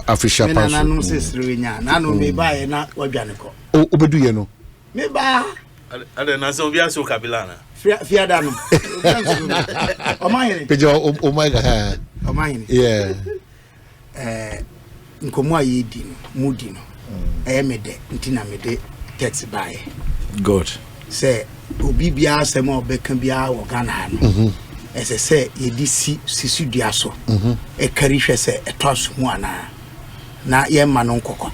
official pass. Na no sesre nya na no me ba na wadwane ko. Obedu ye no. Me ba. Ade na so bia so kabila na. Fiada no. O mahini. Pejo o my god. O mahini. Yeah. Nkomo ayi di no, mudi no. Mede ntina mede text bae. Good. Say obi bia asem obeka bia wo Ghana no. Ese say yedi sisu dua so. E kari hwe say etos mu ana. Na ye ma no nkokọ.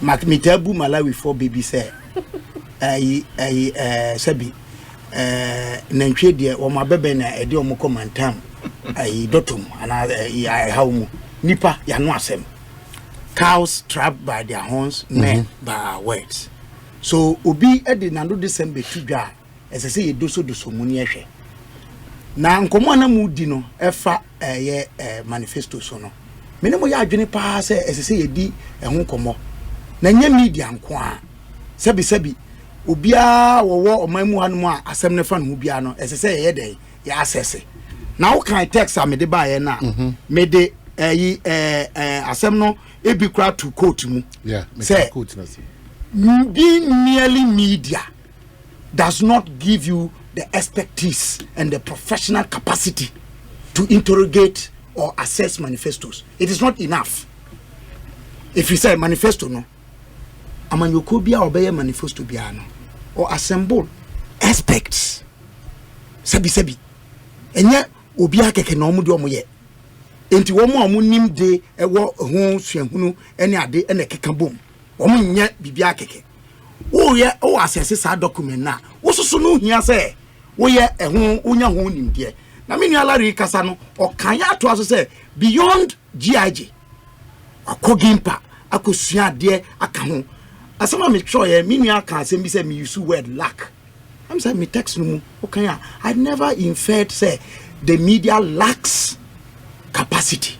Mak mitabu Malawi for baby say sabi nantwe de o mabebe na ede o mokomantam dotom ana hawo mu nipa ya no asem. Cows trapped by their horns, men by our words. So obi edi na no December tudwa ese say yedoso muni ehwe. Na nkomo na mu di no efa manifesto so no. Me ne mo ya adwene pa say ese say yedi ehun komo. Na nya media nko a sebi obia wo omamu hanu a asem ne fa no bia no ese say ye den ya assess. Na wo kan text a me de ba ye na me de asem no ebi kra to quote mu. Yeah, say quote na say. Being merely media does not give you the expertise and the professional capacity to interrogate or assess manifestos. It is not enough. If you say manifesto no, amanyoko bia obeye manifesto bia no, or assemble experts. Sebi. Enye obi akeke na omu de omu ye. Enti wo mu amu nim de ewo ho suahunu ene ade ene keka bom. Wo mu nye bibia akeke. Wo ye o assess sa document na. Wo soso no hia say wo ye ehun unya ho nim de. Na me nua Larry kasa no o kan ya to aso say beyond GIG. Akogimpa akosua de aka ho. Asama me sure ye me nua kan say me say me use word lack. I'm saying me text no mu o kan ya. I never inferred say the media lacks capacity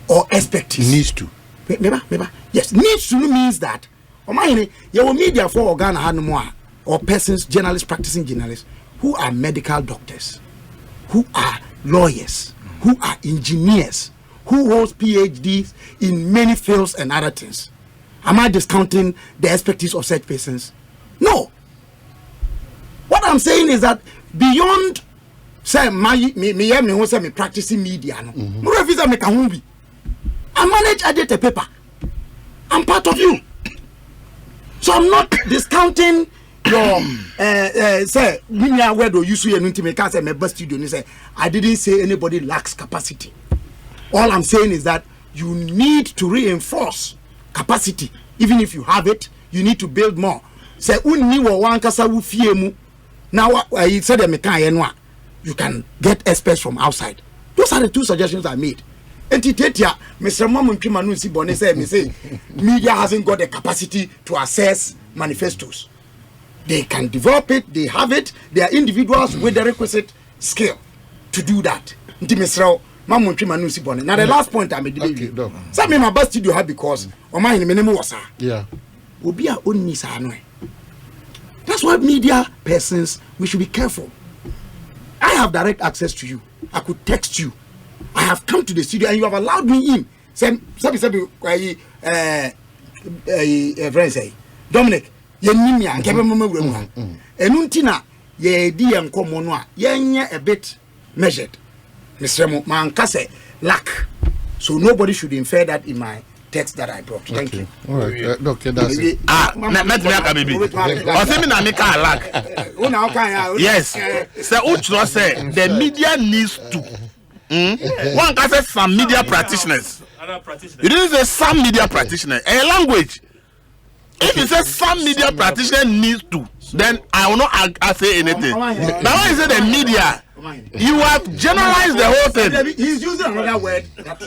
or expertise. Needs to. Meba. Yes, needs to means that. O mahini, your media for Ghana hanumwa or persons, journalists, practicing journalists who are medical doctors, who are lawyers, who are engineers, who hold PhDs in many fields and other things. Am I discounting the expertise of such persons? No. What I'm saying is that beyond say me say me practicing media no. Mo refuse me can be. I manage edit paper. I'm part of you. So I'm not discounting your say me where do you see an intimate say my best studio say I didn't say anybody lacks capacity. All I'm saying is that you need to reinforce capacity. Even if you have it, you need to build more. Say unni wo wankasa wo fie mu. Now I said me kan ye no a you can get experts from outside. Those are the two suggestions I made. Entitetia, Mr. Mamuntwima no si bone say me say media hasn't got the capacity to assess manifestos. They can develop it, they have it, they are individuals with the requisite skill to do that. Nti Mr. Mamuntwima no si bone. Now the last point I made today. Say me my best studio have because o man me name was yeah. Obi a onni sa no. That's why media persons we should be careful. I have direct access to you. I could text you. I have come to the studio and you have allowed me in. Say friend say Dominic, ye nim ya nke be mama wura mu ha. Enu ntina ye di ye nkomo no a ye nya a bit measured. Mr. Mo man ka say lack. So nobody should infer that in my text that I brought. Thank you. All right. Okay, that's it. Let me aka baby. O say me na me ka lack. Una kan ya. Yes. Say Uchro say the media needs to one can say some media practitioners. You didn't say some media practitioners. A language. If you say some media practitioner needs to, then I will not say anything. Now when you say the media, you have generalized the whole thing. He's using another word. Doctor.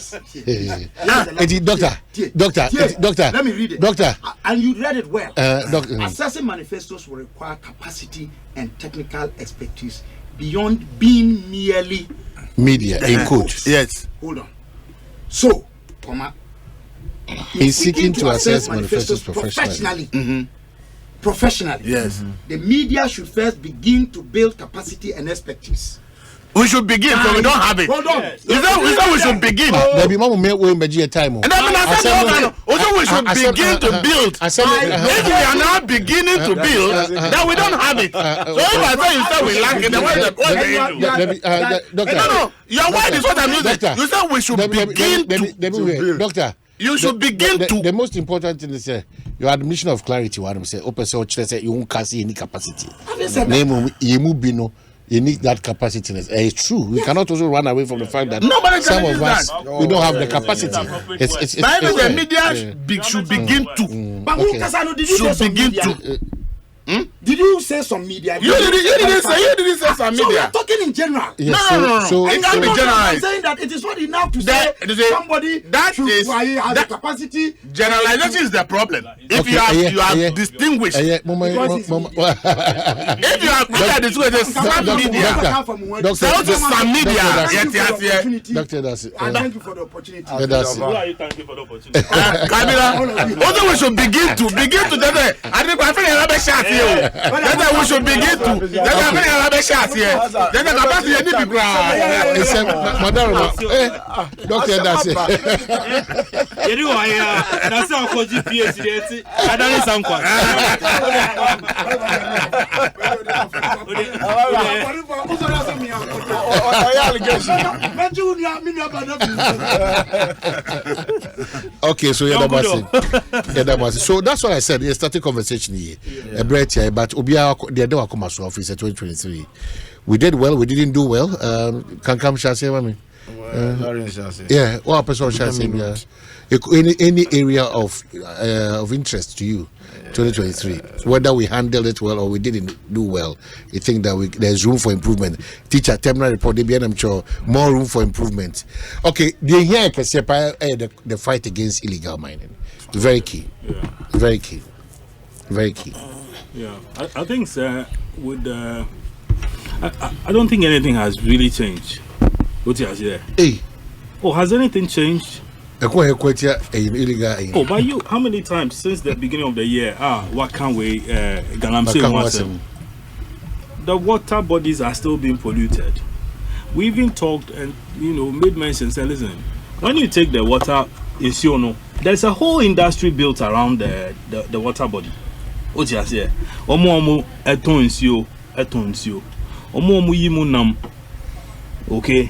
Let me read it. Doctor. And you read it well. Doctor. Assessing manifestos will require capacity and technical expertise beyond being merely media in quotes. Yes. Hold on. So, in seeking to assess manifestos professionally. Professionally. Yes. The media should first begin to build capacity and expertise we should begin, so we don't have it. Hold on. Yes. You said we should begin. There be more time. And then we should begin to build. If we are now beginning to build, then we don't have it. So if I say you said we lack it, then what the No, your word is what I'm using. You said we should begin to build. Doctor. You should begin to. The most important thing is your admission of clarity. What I'm saying, open source, you won't see any capacity. You need that capacity. It's true. We cannot also run away from the fact that some of us we don't have the capacity. It's the media should begin to. But should begin to. Did you say some media? You didn't say some media. So we are talking in general. Yes, no. It can't be generalized. I'm saying that it is not enough to say somebody that has the capacity. Generalization is the problem. If you are distinguished, if you are distinguished, some media. Some media. Doctor, that's it. Thank you for the opportunity. That's Who are you thanking for the opportunity? Kabila, also we should begin to. I think I feel a rubber shot here. That's why we should begin to. That's why I feel a rubber shot here. That's the capacity you need to grow. Madam, Doctor, that's it. You know, that's how I GPS. I don't know some quite. Okay, so so that's what I said. You started conversation here. But the other commercial office 2023. We did well. We didn't do well. Can come shall say, mommy. Yeah, what person shall say? Any area of interest to you, 2023. Whether we handled it well or we didn't do well, you think that there's room for improvement. Teacher, terminal report, I'm sure more room for improvement. Okay, the fight against illegal mining, very key, very key, very key. Yeah, I think with I don't think anything has really changed. What you say? Hey, has anything changed? Illegal. Oh, but you, how many times since the beginning of the year? What can we? The water bodies are still being polluted. We even talked and made mention. Say, listen, when you take the water in Siono, there's a whole industry built around the water body. What you say? Omo eton sio. Omo yimu nam. Okay.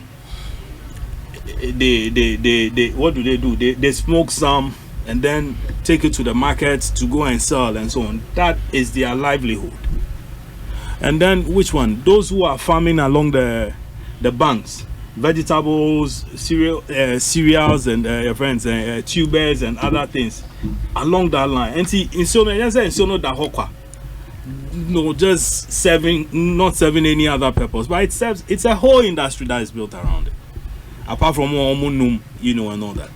They what do? They smoke some and then take it to the market to go and sell and so on. That is their livelihood. And then which one? Those who are farming along the banks, vegetables, cereals and your friends, tubers and other things along that line. And see, in Sono, da hokwa. No, just not serving any other purpose, but it serves. It's a whole industry that is built around it. Apart from and all that.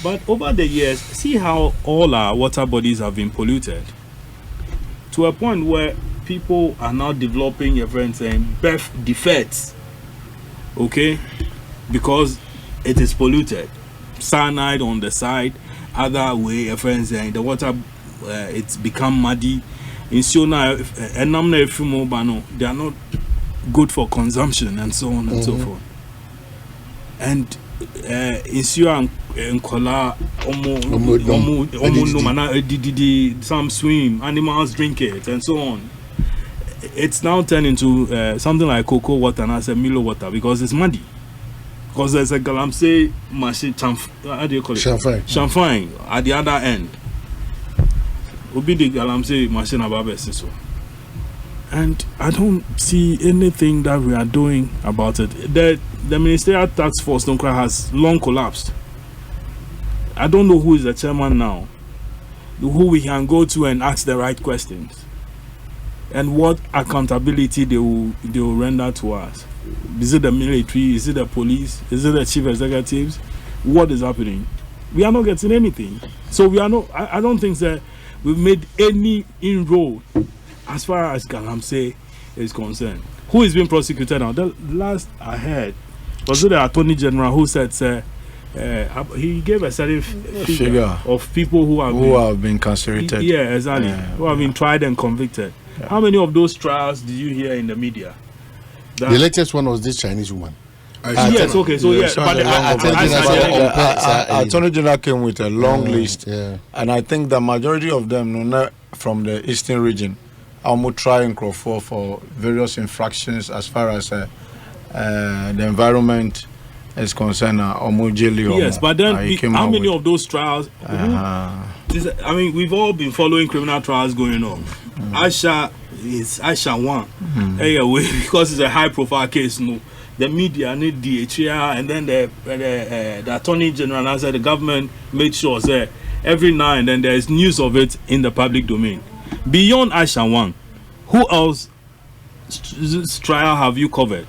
But over the years, see how all our water bodies have been polluted to a point where people are now developing your friends saying birth defects, okay, because it is polluted. Cyanide on the side, other way your friends saying the water it's become muddy. In Siona, they are not good for consumption and so on and so forth. And in Siona and Kola, some swim, animals drink it, and so on. It's now turned into something like cocoa water, and I say Milo water because it's muddy. Because there's a Galamsey machine, how do you call it? Champagne at the other end. Obi the Galamsey machine above so. And I don't see anything that we are doing about it. The ministerial task force has long collapsed. I don't know who is the chairman now, who we can go to and ask the right questions, and what accountability they will render to us. Is it the military? Is it the police? Is it the chief executives? What is happening? We are not getting anything. So we are not. I don't think that we've made any inroad as far as Galamsey is concerned. Who is being prosecuted now? The last I heard was the Attorney General who said he gave a certain figure of people who have been incarcerated. Yeah, exactly. Who have been tried and convicted. Yeah. How many of those trials did you hear in the media? That, The latest one was this Chinese woman. yes, okay, so yeah, but Attorney General came with a long list, Yeah. and I think the majority of them from the eastern region are trying for various infractions as far as the environment is concerned. Yes, but then how many of those trials? I mean, we've all been following criminal trials going on. Aisha one, because it's a high-profile case. No, the media need the HR, and then the Attorney General and the government made sure that every now and then there is news of it in the public domain. Beyond Aisha one, who else trial have you covered?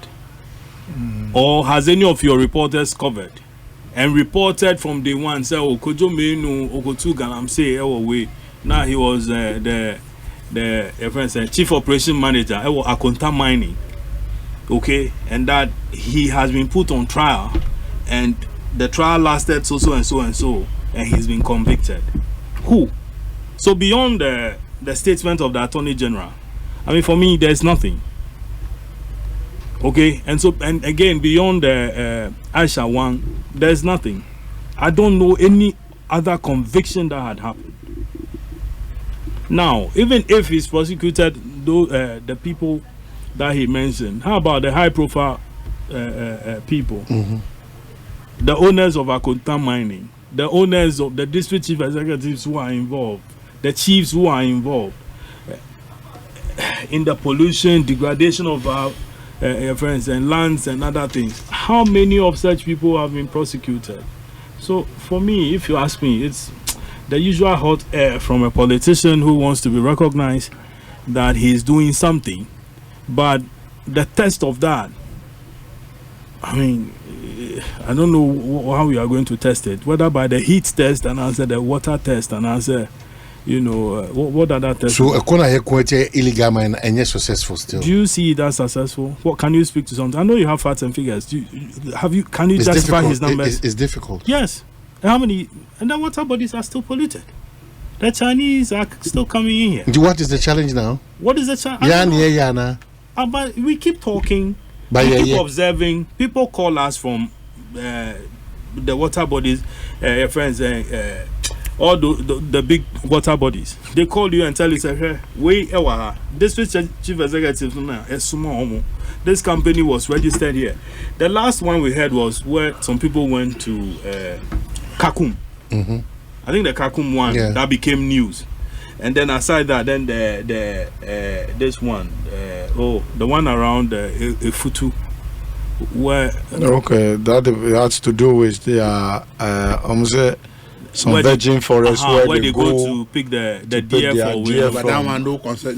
Or has any of your reporters covered and reported from day one? Say, oh, Kojo Menu Okotu Galamse, way. Now he was the chief operation manager at Akonta Mining. Okay, and that he has been put on trial, and the trial lasted so and he's been convicted. Who? So beyond the statement of the Attorney General, I mean, for me, there's nothing. Okay, and again, beyond the Aisha one, there's nothing. I don't know any other conviction that had happened. Now, even if he's prosecuted the people that he mentioned, how about the high-profile people, the owners of Akonta Mining, the owners of the district chief executives who are involved, the chiefs who are involved in the pollution, degradation of our friends and lands and other things? How many of such people have been prosecuted? So for me, if you ask me, it's the usual hot air from a politician who wants to be recognized that he's doing something, but the test of that, I mean, I don't know how we are going to test it, whether by the heat test and answer the water test and answer, what other tests? So a corner illegal mine and yes, successful still. Do you see that successful? What can you speak to something? I know you have facts and figures. Can you it's justify difficult. his numbers? It's difficult. Yes. And how many? And the water bodies are still polluted. The Chinese are still coming in here. What is the challenge now? What is the challenge? But we keep talking. We keep observing. People call us from the water bodies, friends, all the big water bodies. They call you and tell you, hey, this chief executive, this company was registered here. The last one we heard was where some people went to Kakum. I think the Kakum one that became news. And then aside that, then this one, the one around Ifutu, where that has to do with the some virgin forest where they go to pick the deer for GF. But that one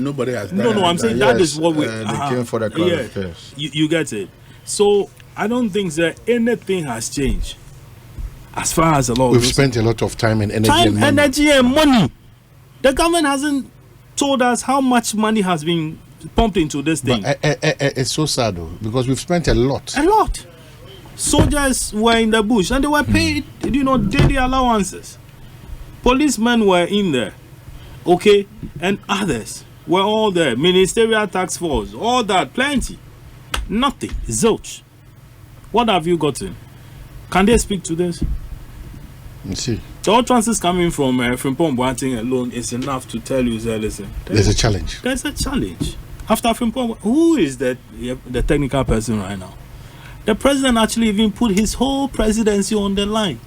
nobody has done. No, I'm saying that is what we they came for the clarification. You get it. So I don't think that anything has changed as far as the law. We've spent a lot of time and energy and money. The government hasn't told us how much money has been pumped into this thing. But it's so sad though, because we've spent a lot. Soldiers were in the bush and they were paid, daily allowances. Policemen were in there, okay, and others were all there. Ministerial task force, all that, plenty. Nothing, zilch. What have you gotten? Can they speak to this? Let's see. The utterances coming from Frimpong Boateng alone is enough to tell you, listen, there's a challenge. There's a challenge. After Frimpong, who is the technical person right now? The president actually even put his whole presidency on the line.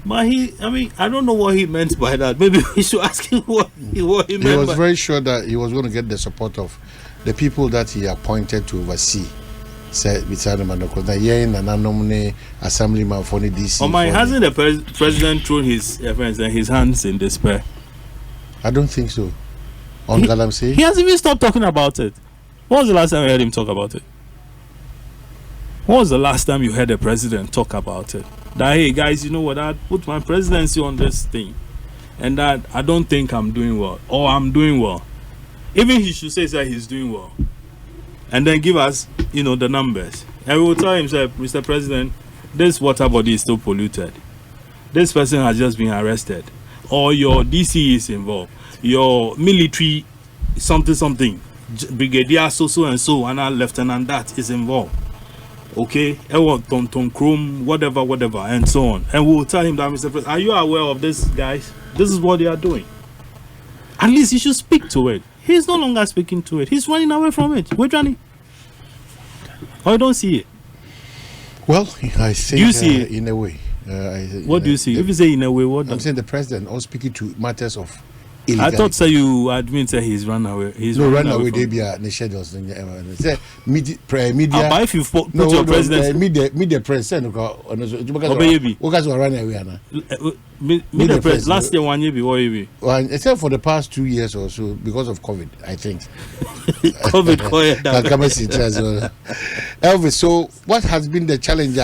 But I don't know what he meant by that. Maybe we should ask him what he meant. He was very sure that he was going to get the support of the people that he appointed to oversee. Said beside him, assemblyman for the DC. Hasn't the president thrown his hands in despair? I don't think so. On Galamsey, he hasn't even stopped talking about it. When was the last time you heard him talk about it? When was the last time you heard the president talk about it? That, hey guys, you know what, I put my presidency on this thing, and that I don't think I'm doing well, or I'm doing well. Even he should say that he's doing well, and then give us, the numbers. And we will tell him, Mr. President, this water body is still polluted. This person has just been arrested, or your DC is involved, your military something. brigadier so and so and a lieutenant that is involved. Okay, Tom Chrome, whatever, and so on. And we'll tell him that, Mr. President, are you aware of this, guys? This is what they are doing. At least you should speak to it. He's no longer speaking to it. He's running away from it. Where's Johnny? I don't see it. Well, I say you see it? In a way. What do you see? If you say in a way, what? I'm saying the president also speaking to matters of illegality. I thought you admit that he's run away. He's run away. They be the schedules. Media. But if you put your president, media president. Because we run away. Media president. Last year, 1 year, what year? Except for the past 2 years or so, because of COVID, I think. COVID. Elvis, so what has been the challenge?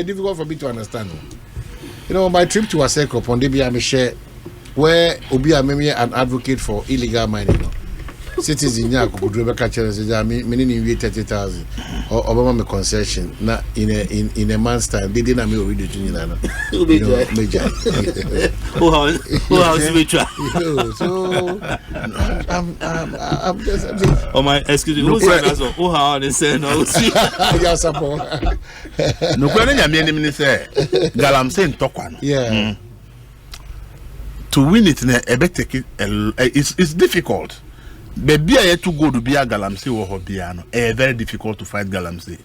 Difficult for me to understand. You know, my trip to Aseko upon DBM share where Obi Amemi an advocate for illegal mining. Citizens in Yaku could Rebecca Challenge, meaning 30,000 or Obama concession. Not in a month's time, they didn't know we did major. So I'm just oh my, excuse me, who's that? Oh, how they say no. Yes, support. No, when say Galamsey Tokwan. Yeah. To win it, it's difficult. Baby, I to go to be a Galamsey or Hobiano. Very difficult to fight Galamsey.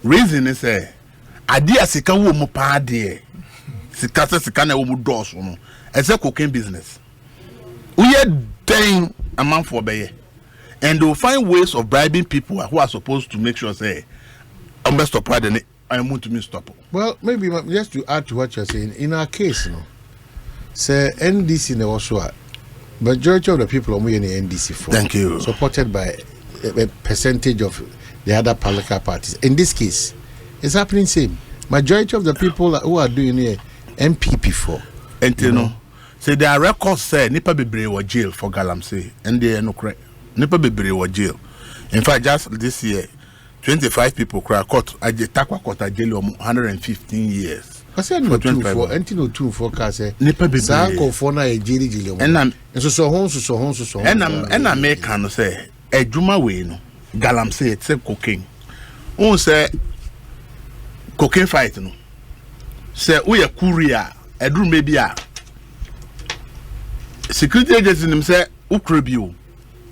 Reason is idea sika wo mo pa de. Sika na wo mo dos no. It's a cocaine business. We are dying a man for be. And they'll find ways of bribing people who are supposed to make sure say I'm best stop and I want to stop. Well, maybe just to add to what you're saying, in our case, say NDC in also majority of the people are in the NDC for. Thank you. Supported by a percentage of the other political parties. In this case, it's happening same. Majority of the people who are doing it MPP for. And you know, say there are records say Nipa Bebre was jail for Galamsey, and they are no correct. Nipa Bebre was jail. In fact, just this year, 25 people cry court. I just takwa court a jail 115 years. I said no 2 for anything 2 for case. Nipa Bebre. For na a jail. And I'm I make can say a juma way no Galamsey except cocaine. On say cocaine fight no. Say we a courier. A dream maybe a security agency them say ukrebiu.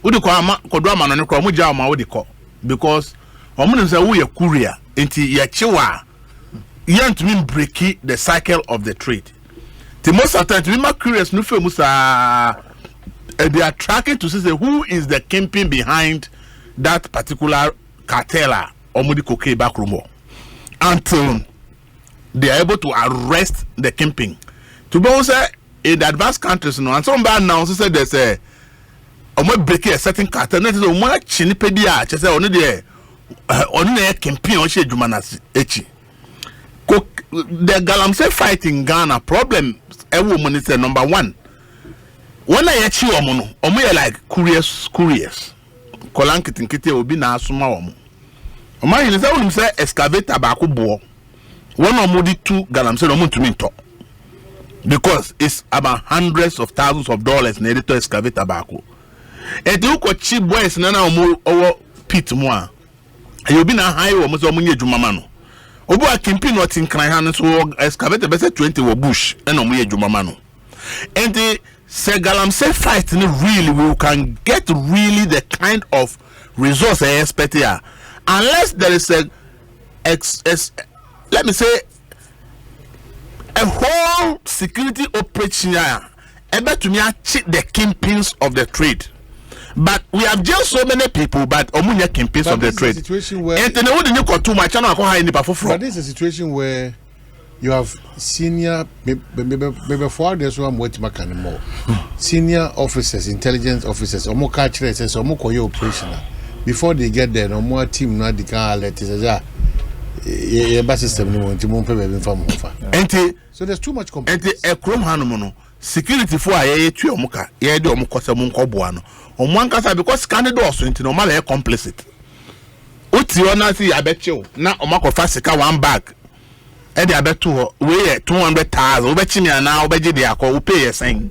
Wo de kodwa ma no ne kro mo ja ma wo de ko because omo say we a courier enti ya chiwa you to mean break the cycle of the trade. The most of the time we ma curious no fe musa they are tracking to see who is the kingpin behind that particular cartel or modi cocaine back room until they are able to arrest the kingpin. To be say in the advanced countries, and some bad now say there's a break a certain cartel. That is a more chinipedia. Just say only the kingpin on she jumanas echi. The Galamsey fight in Ghana problem. A woman is number one. When I echi omo like curious. Kolankiti nkiti obi na asuma omo. Omo yin say we say excavator ba ko bo. One or more 2 Galamsey no to me talk because it's about hundreds of thousands of dollars needed to excavate tobacco. And you got cheap boys na more pit more. You been a high or much money jumamano. Obo a kimpin not in crying so excavate the best 20 or bush and no more jumamano. And the Galamsey fight really we can get really the kind of resource I expect here unless there is let me say a whole security operation able to cheat the kingpins of the trade. But we have just so many people, but omunya kingpins of the trade. And then what you got too much and but this is a situation where you have senior maybe 4 days one more senior officers, intelligence officers, or more cultures, or more operational before they get there, no more team not the car let is system so there's too much competition. And a chrome hanumono security for a two muka, ye do mukosa munkobuano. On one case because Canada so into normal air complicit. Uti ona si I bet you na omako fasika 1 bag. And the bet 2 we 200,000 obechimi na obeji de akọ pay saying.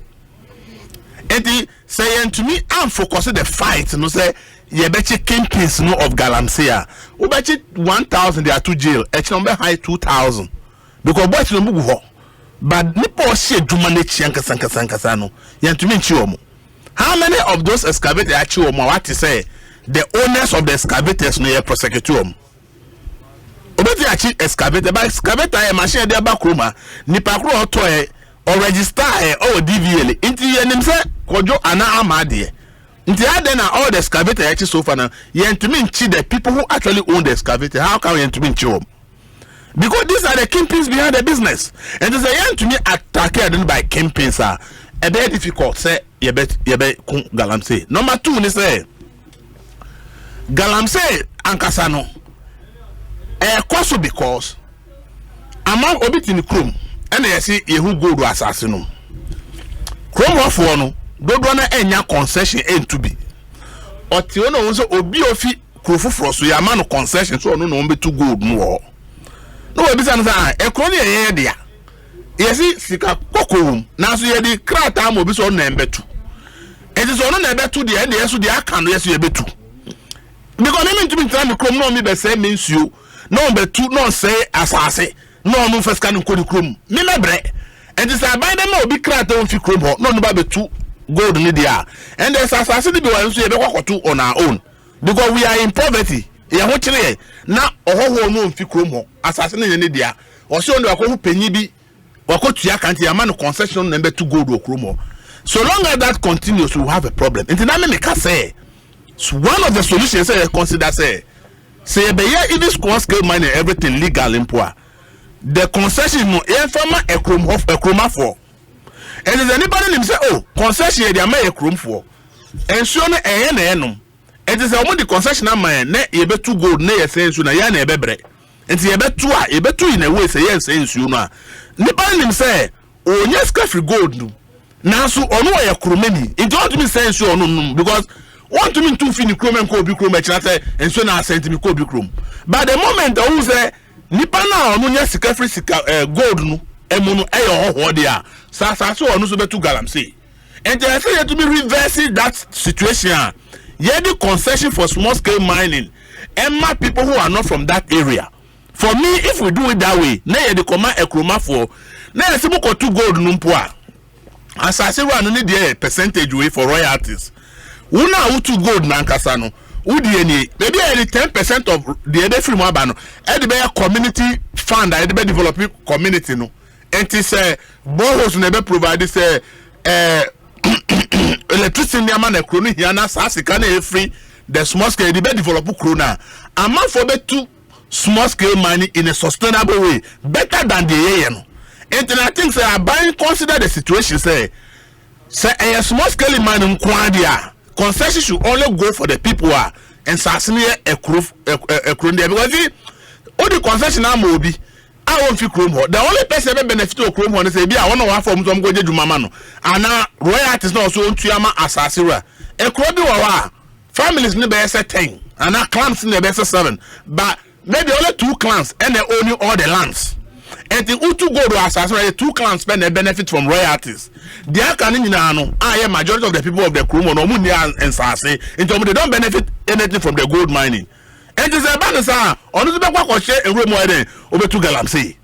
enti say to me am focus the fight no say ye beche kingpins no of Galamsey a wo beche 1000 they are to jail e chi no be high 2000 because boys no bugu ho but nipo she dwuma na chi ankasankasa no ye ntumi nchi omo. How many of those excavators actually omo what to say the owners of the excavators no ye prosecute omo obeti achi excavator by excavator e machine dey back room nipa kro to e or register e or DVL inti ye nim se kojo ana amade inti ade na all the excavator achi so far na ye ntumi nchi the people who actually own the excavator. How can ye ntumi nchi omo? Because these are the kingpins behind the business, and there's a young to me attacked by kingpins are a very difficult say ye bet Galamsey. Number 2 ni say Galamsey ankasano koso because among obiti krom and ye see ye who go to assassinum krom wafo no dodo na enya concession to be oti ono won so obi ofi krofufro so ya ma no concession so ono no be to gold no no we bisa no say ekro ne ye dia yesi sika kokorum na so ye di krata mo bi so no embetu enti so no na embetu dia de yeso dia aka no yeso ye betu because me ntumi try me krom no me be say me nsuo no be two no say asase no no first kan ko di krom me mebre enti say by dem obi krata on fi krom ho no no ba be two gold ni dia and the asase di be wan so ye be kwakoto on our own because we are in poverty ye ho kire na ohoho no on fi krom ho asase ni ne dia o se on do akwo panyi bi wakotua kanti ya man concession number 2 gold okrom ho. So long as that continues we have a problem. Enti na me ka say one of the solutions say consider say be here if small scale mining everything legal in poor the concession no informa ekroma for and is anybody nim say oh concession dey am ekrom for ensuo no eye na enom it is the concession man na ye betu gold na ye say ensuo na ya na ebebre enti ye betu in a way say yes ensuo no a nipa nim say onye free gold no na so ono ye kromani it don't mean say ensuo no because want to mean to finish chrome and ko bi chrome e say enso na sent me ko bi chrome but the moment who say nipa na onu nya sika free sika gold no emu no e ho dia sa so onu so betu Galamsey and they say to be reversing that situation ye the concession for small scale mining emma people who are not from that area. For me if we do it that way na ye the command ekroma for na ye sibo ko to gold no mpo a asase ru anu ni dey percentage way for royalties. Una utu gold na nkasa no udi eni maybe 10% of the other free mo no e dey be community fund e dey be developing community no enti say bohos na be provide say electricity ni ama na kro no hia na sasika na e free the small scale dey be develop kro na ama for be to small scale mining in a sustainable way better than the year no enti I think say I buy consider the situation say a small scale mining kwadia concession should only go for the people who are and sasini ekro there because all the concession am obi I won't feel chrome ho the only person that benefit of chrome ho say bia one wa form some go je dwuma ma no ana royalties na so ntuama asasira ekro bi wa families ni be say 10 ana clans ni be say 7 but maybe only 2 clans and they own all the lands. And the Utu go to assassinate 2 clans spend a benefit from royalties. The Akanino, I am majority of the people of the Krumo, Nomunia and Sase, into they don't benefit anything from the gold mining. And this is a banner, on the back of share and room over to Galamsey.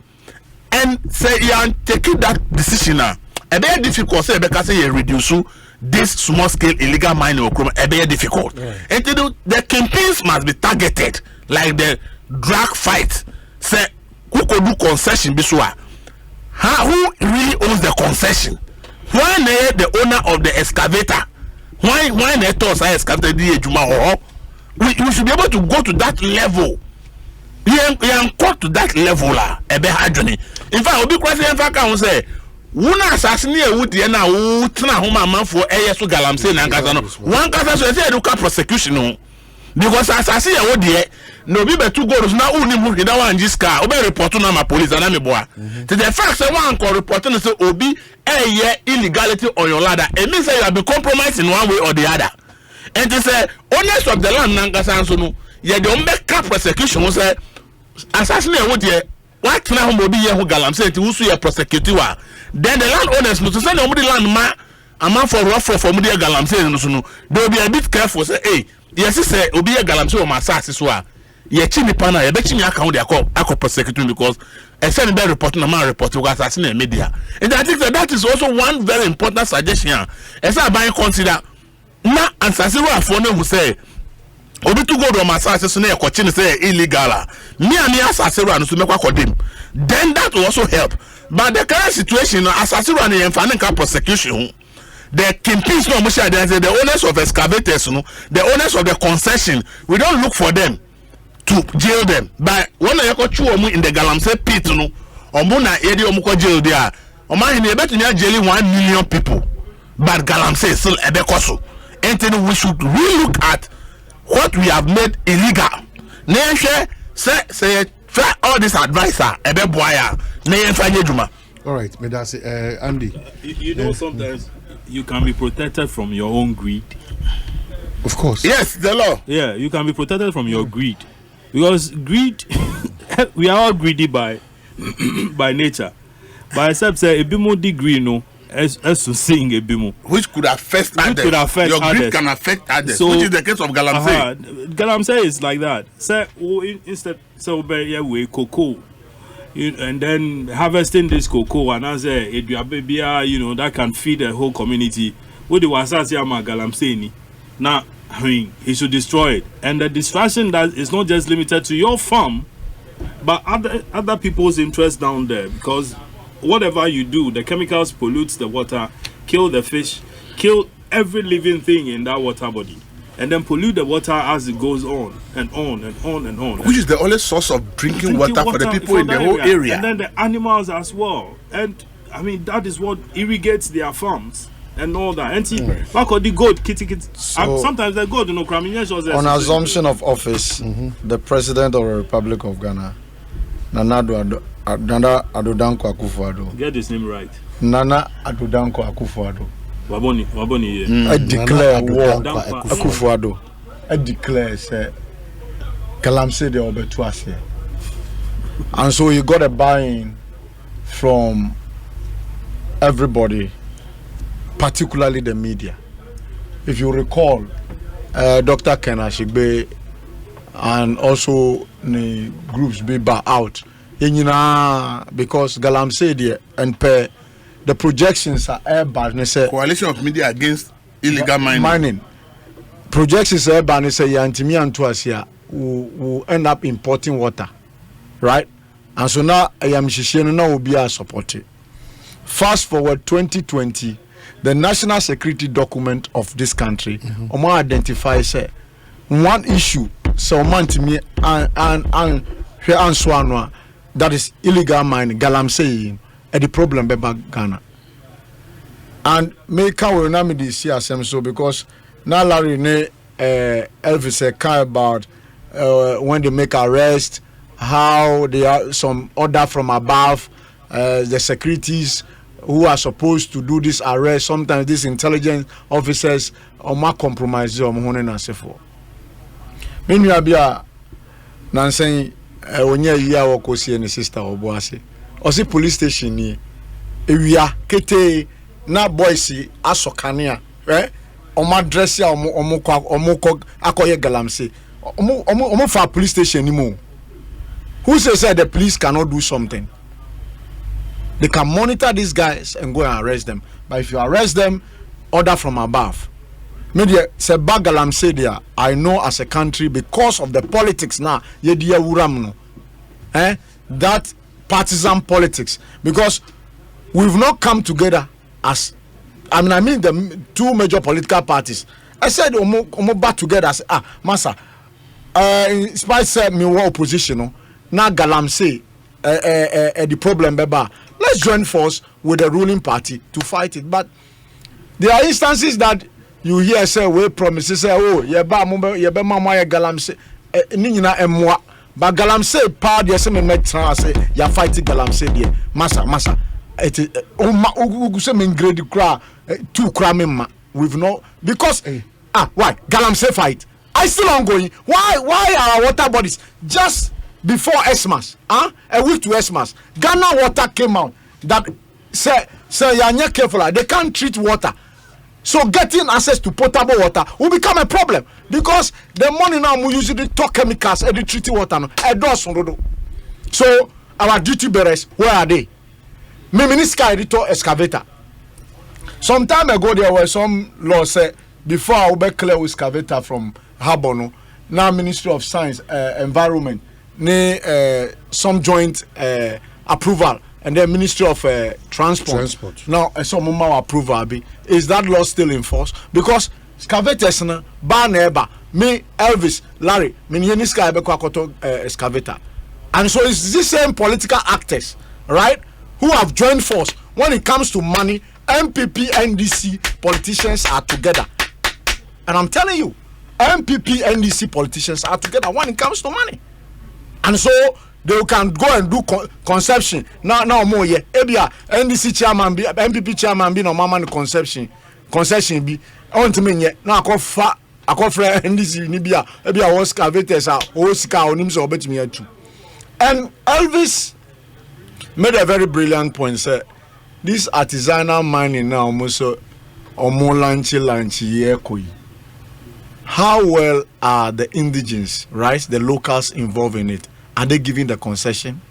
And say, you taking that decision now. A very difficult, say, because you reduce this small scale illegal mining or Krumo, a very difficult. And the campaigns must be targeted, like the drag fight. Say, who could do concession biswa? Who really owns the concession? Why the owner of the excavator? Why the toss excavator di ejuma ho? We should be able to go to that level. We got to that level la ebe hadwene. In fact, obi kwase enfa ka ho say wuna assassinate e wudi na wo tena ho mamanfo eyeso Galamsey na nkasa no. One kasa so say educa prosecution no. Because assassinate e wudi no be betu goals na uni mu hida wan jiska obe report na ma police na me boa to the fact say one ko report na say obi illegality on your ladder it means say you have been compromised in one way or the other and they say owners of the land na nkasa so no ye de ombe cap prosecution say assassinate wo de what na ho obi ye ho Galamsey ti wusu ye prosecute wa then the land owners no to say no the land ma ama for rough for mu de galamsey no so no they will be a bit careful say hey yes say obi e galamsey o ma asase so a ye chi nipa na ye be chi mi account de akọ prosecuting because I send be report na man report because as in media and I think that is also one very important suggestion e say ban consider na ansase ro afọ na hu say obi to go do ma asase so na e kochi ne say illegal me and asase ro anu so mekwa kodem then that will also help but the current situation asase ro anu yemfa nka prosecution the kingpins no mo share the owners of excavators no the owners of the concession we don't look for them to jail them but when you go chu omu in the galamsey pit no omu na ye de omu ko jail there oman ni e betu nya jail 1 million people but galamsey still ebe koso and then we should relook at what we have made illegal na hwe say try all this advisor ebe boya na ye fanye juma. All right, me that's Andy. You know sometimes you can be protected from your own greed. Of course. Yes, the law. Yeah, you can be protected from your greed. Because greed, we are all greedy by nature. But except say a bit more degree, no, as to sing a bit more. Which could affect others. Your greed can affect others. So, which is the case of galamsey. Galamsey is like that. Say, instead, so we cocoa. And then harvesting this cocoa and as that can feed the whole community. What the wasasi ama galamsey now he should destroy it. And the destruction that is not just limited to your farm, but other people's interest down there, because whatever you do, the chemicals pollute the water, kill the fish, kill every living thing in that water body, and then pollute the water as it goes on and on and on and on. Which is the only source of drinking water for the people in the whole area. And then the animals as well. And I mean, that is what irrigates their farms and all that. And see, back on the goat, kitty. So, sometimes the goat, on assumption of office, the President of the Republic of Ghana, Nana Addo Dankwa Akufo-Addo. Get this name right. Nana Addo Dankwa Akufo-Addo. Waboni. I declare war Akufo-Addo. I declare say galamsey de obetuase. And so you got a buy-in from everybody, particularly the media. If you recall, Dr. Ken Ashigbe and also the groups be back out. Because galamsey de and pay the projections are airbag. Coalition of media against illegal mining. Projections are airbag. Say Yantimi and Tuasia will end up importing water, right? And so now I am now will be supported. Fast forward 2020, the national security document of this country, identifies one issue. So Mantimi and that is illegal mining, galamsey. The problem be back Ghana. And make our name this year so because now Larry Elvis care about when they make arrest, how they are some order from above, the securities who are supposed to do this arrest, sometimes these intelligence officers are compromise and so forth. Meanwhile, Bia Nansen onye year work any sister or boase. Osi police station ni ewia kete na boys asokania omo dress ya omo akoye galamsey omo fa police station ni mo. Who says that the police cannot do something? They can monitor these guys and go and arrest them, but if you arrest them, order from above. Media say galamsey there. I know as a country because of the politics now yedia wuram no that partisan politics, because we've not come together as I mean the two major political parties. I said omo back together as massa in spite say me war opposition now galamsey the problem beba. Let's join force with the ruling party to fight it. But there are instances that you hear say we promises say yeba mama galamsey ni nyina emwa. But galamsey power there say me metra say ya fight galamsey there massa it say me grade kra 2 kra memma we've not because why galamsey fight I still ongoing. Why are our water bodies just before Xmas a week to Xmas Ghana water came out that say you are not careful, they can't treat water So getting access to potable water will become a problem because the money now we usually talk chemicals and the treaty water no. So our duty bearers, where are they? Minister editor excavator. Some time ago there were some laws said before I will be clear with excavator from Habono. Now Ministry of Science, Environment, some joint approval. And then Ministry of Transport. Now, some more approval. Is that law still in force? Because excavators, Barneba, me, Elvis, Larry, Miniska Bequakoto excavator. And so it's the same political actors, right, who have joined force. When it comes to money, MPP, NDC politicians are together. And I'm telling you, MPP, NDC politicians are together when it comes to money. And so they can go and do conception. Now more yeah. Ebia NDC chairman be MPP chairman be no mama no concession be. On to me yeah. Now I friend NDC ni bia. Ebia was excavators are o sika onim so obetimi atu. And Elvis made a very brilliant point. Say this artisanal mining now almost launch here koi. How well are the indigenes, right? The locals involved in it? Are they giving the concession?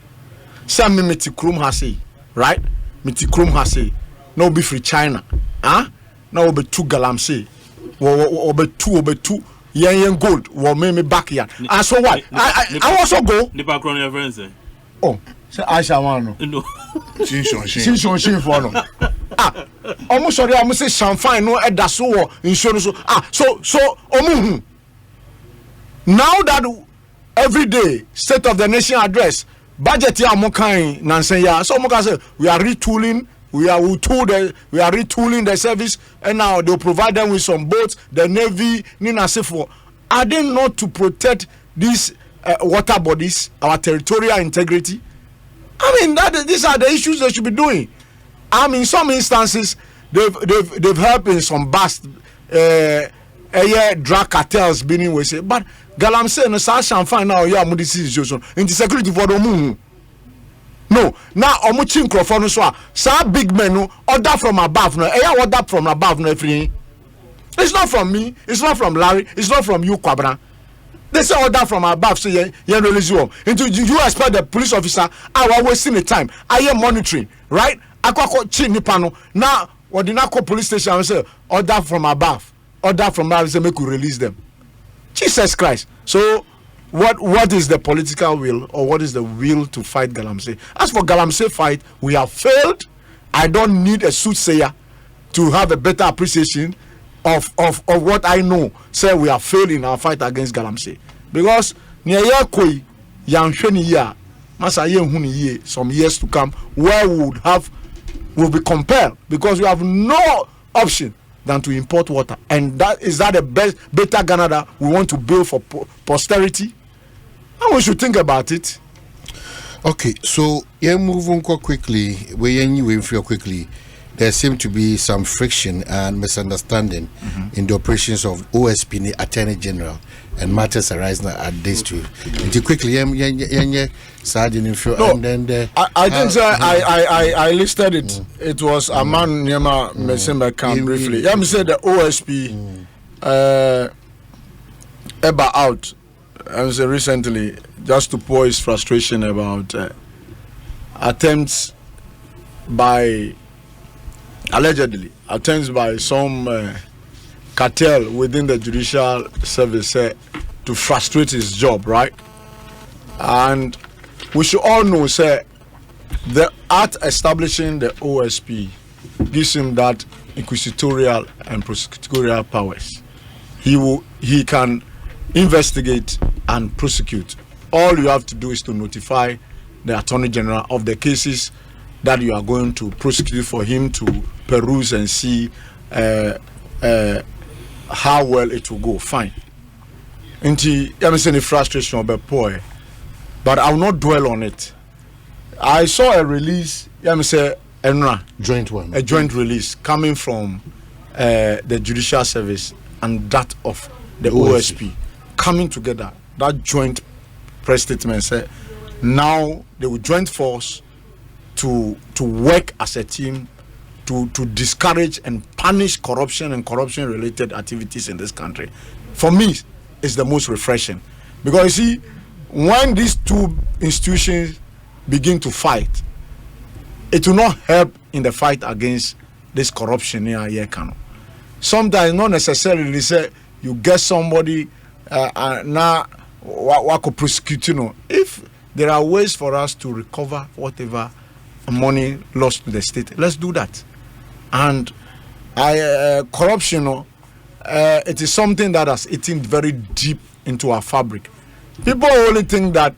Some Miti Krum Hasi, right? Miti Krum Hasi. No be free China. Huh? Now be 2 galamsey. Or be 2 yen gold. Or me backyard. And so what? I also go. The background your friends. Oh, say I shall want no. Shin for no. Almost sorry, I must say champagne no edaso insurance. So now that every day State of the Nation address budget ya mokai nansenya so moka say we are retooling the service and now they'll provide them with some boats the Navy nina sefo. Are they not to protect these water bodies, our territorial integrity? I mean these are the issues they should be doing. I mean, in some instances they've helped in some vast drug cartels being with it, but Galamsey no sa find now you are mudi situation in the security for the moon. No, now omuchi nkrofo no so a big men no order from above no order from above no free. It's not from me, it's not from Larry, it's not from you Kwabra. They say order from above so you release you. Into you expect the police officer I wasting the time. I am monitoring, right? Akwako chi nipano. Now Ordinako police station say order from above. Order from above say make we release them. Jesus Christ. So what is the political will or what is the will to fight Galamsey? As for Galamsey fight, we have failed. I don't need a soothsayer to have a better appreciation of what I know. Say we have failed in our fight against Galamsey. Because near Yakoi, Yansheni ya, Masa Yenhuni some years to come, where will be compelled because we have no option than to import water, and that the better Ghana that we want to build for posterity, and we should think about it. Okay, so moving quickly. Quickly. There seemed to be some friction and misunderstanding in the operations of OSP, Attorney General, and matters arising at this too. Quickly, and then I think I listed it. It was a man Nyema Mesemba Camp briefly. Let me say the OSP Eba out. I say recently just to pour his frustration about attempts by some cartel within the judicial service to frustrate his job, right? And we should all know, the act establishing the OSP gives him that inquisitorial and prosecutorial powers. He can investigate and prosecute. All you have to do is to notify the Attorney General of the cases that you are going to prosecute for him to peruse and see how well it will go. Fine. I'm saying the frustration of the poor, but I will not dwell on it. I saw a release, a joint release coming from the judicial service and that of the OSP coming together. That joint press statement said now they will join force to work as a team to discourage and punish corruption and corruption-related activities in this country, for me, is the most refreshing. Because you see, when these two institutions begin to fight, it will not help in the fight against this corruption here. Sometimes not necessarily say you get somebody now what prosecute, if there are ways for us to recover whatever money lost to the state, let's do that. And corruption, it is something that has eaten very deep into our fabric. People only think that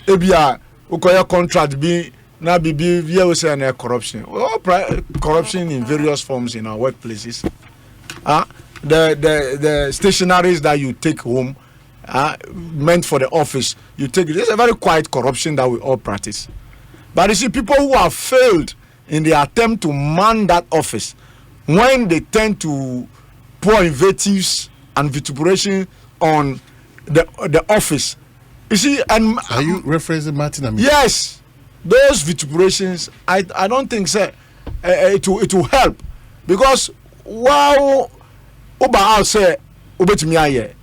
ebia ukoya contract be na bibi we say na corruption. Well, corruption in various forms in our workplaces. The stationaries that you take home, meant for the office, you take it. It's a very quiet corruption that we all practice. But you see, people who have failed in the attempt to man that office, when they tend to pour invectives and vituperation on the office, you see, and are you referencing Martin Amir? Yes, those vituperations, I don't think so. It will help, because wow, Oba I'll say Obetumi aye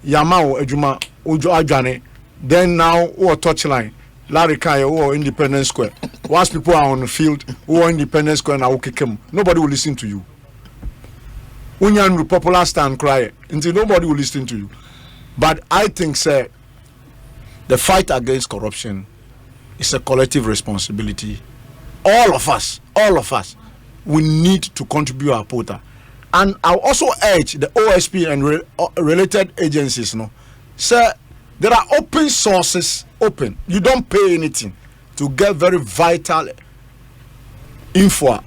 Yamao Ejuma Ujo Ajane, then now or touchline. Larry Kaya or Independence Square. Once people are on the field or Independence Square and Awokekem, nobody will listen to you. Unyan popular stand cry until nobody will listen to you. But I think, sir, the fight against corruption is a collective responsibility. All of us, we need to contribute our quota. And I'll also urge the OSP and related agencies, sir, there are open sources, open. You don't pay anything to get very vital info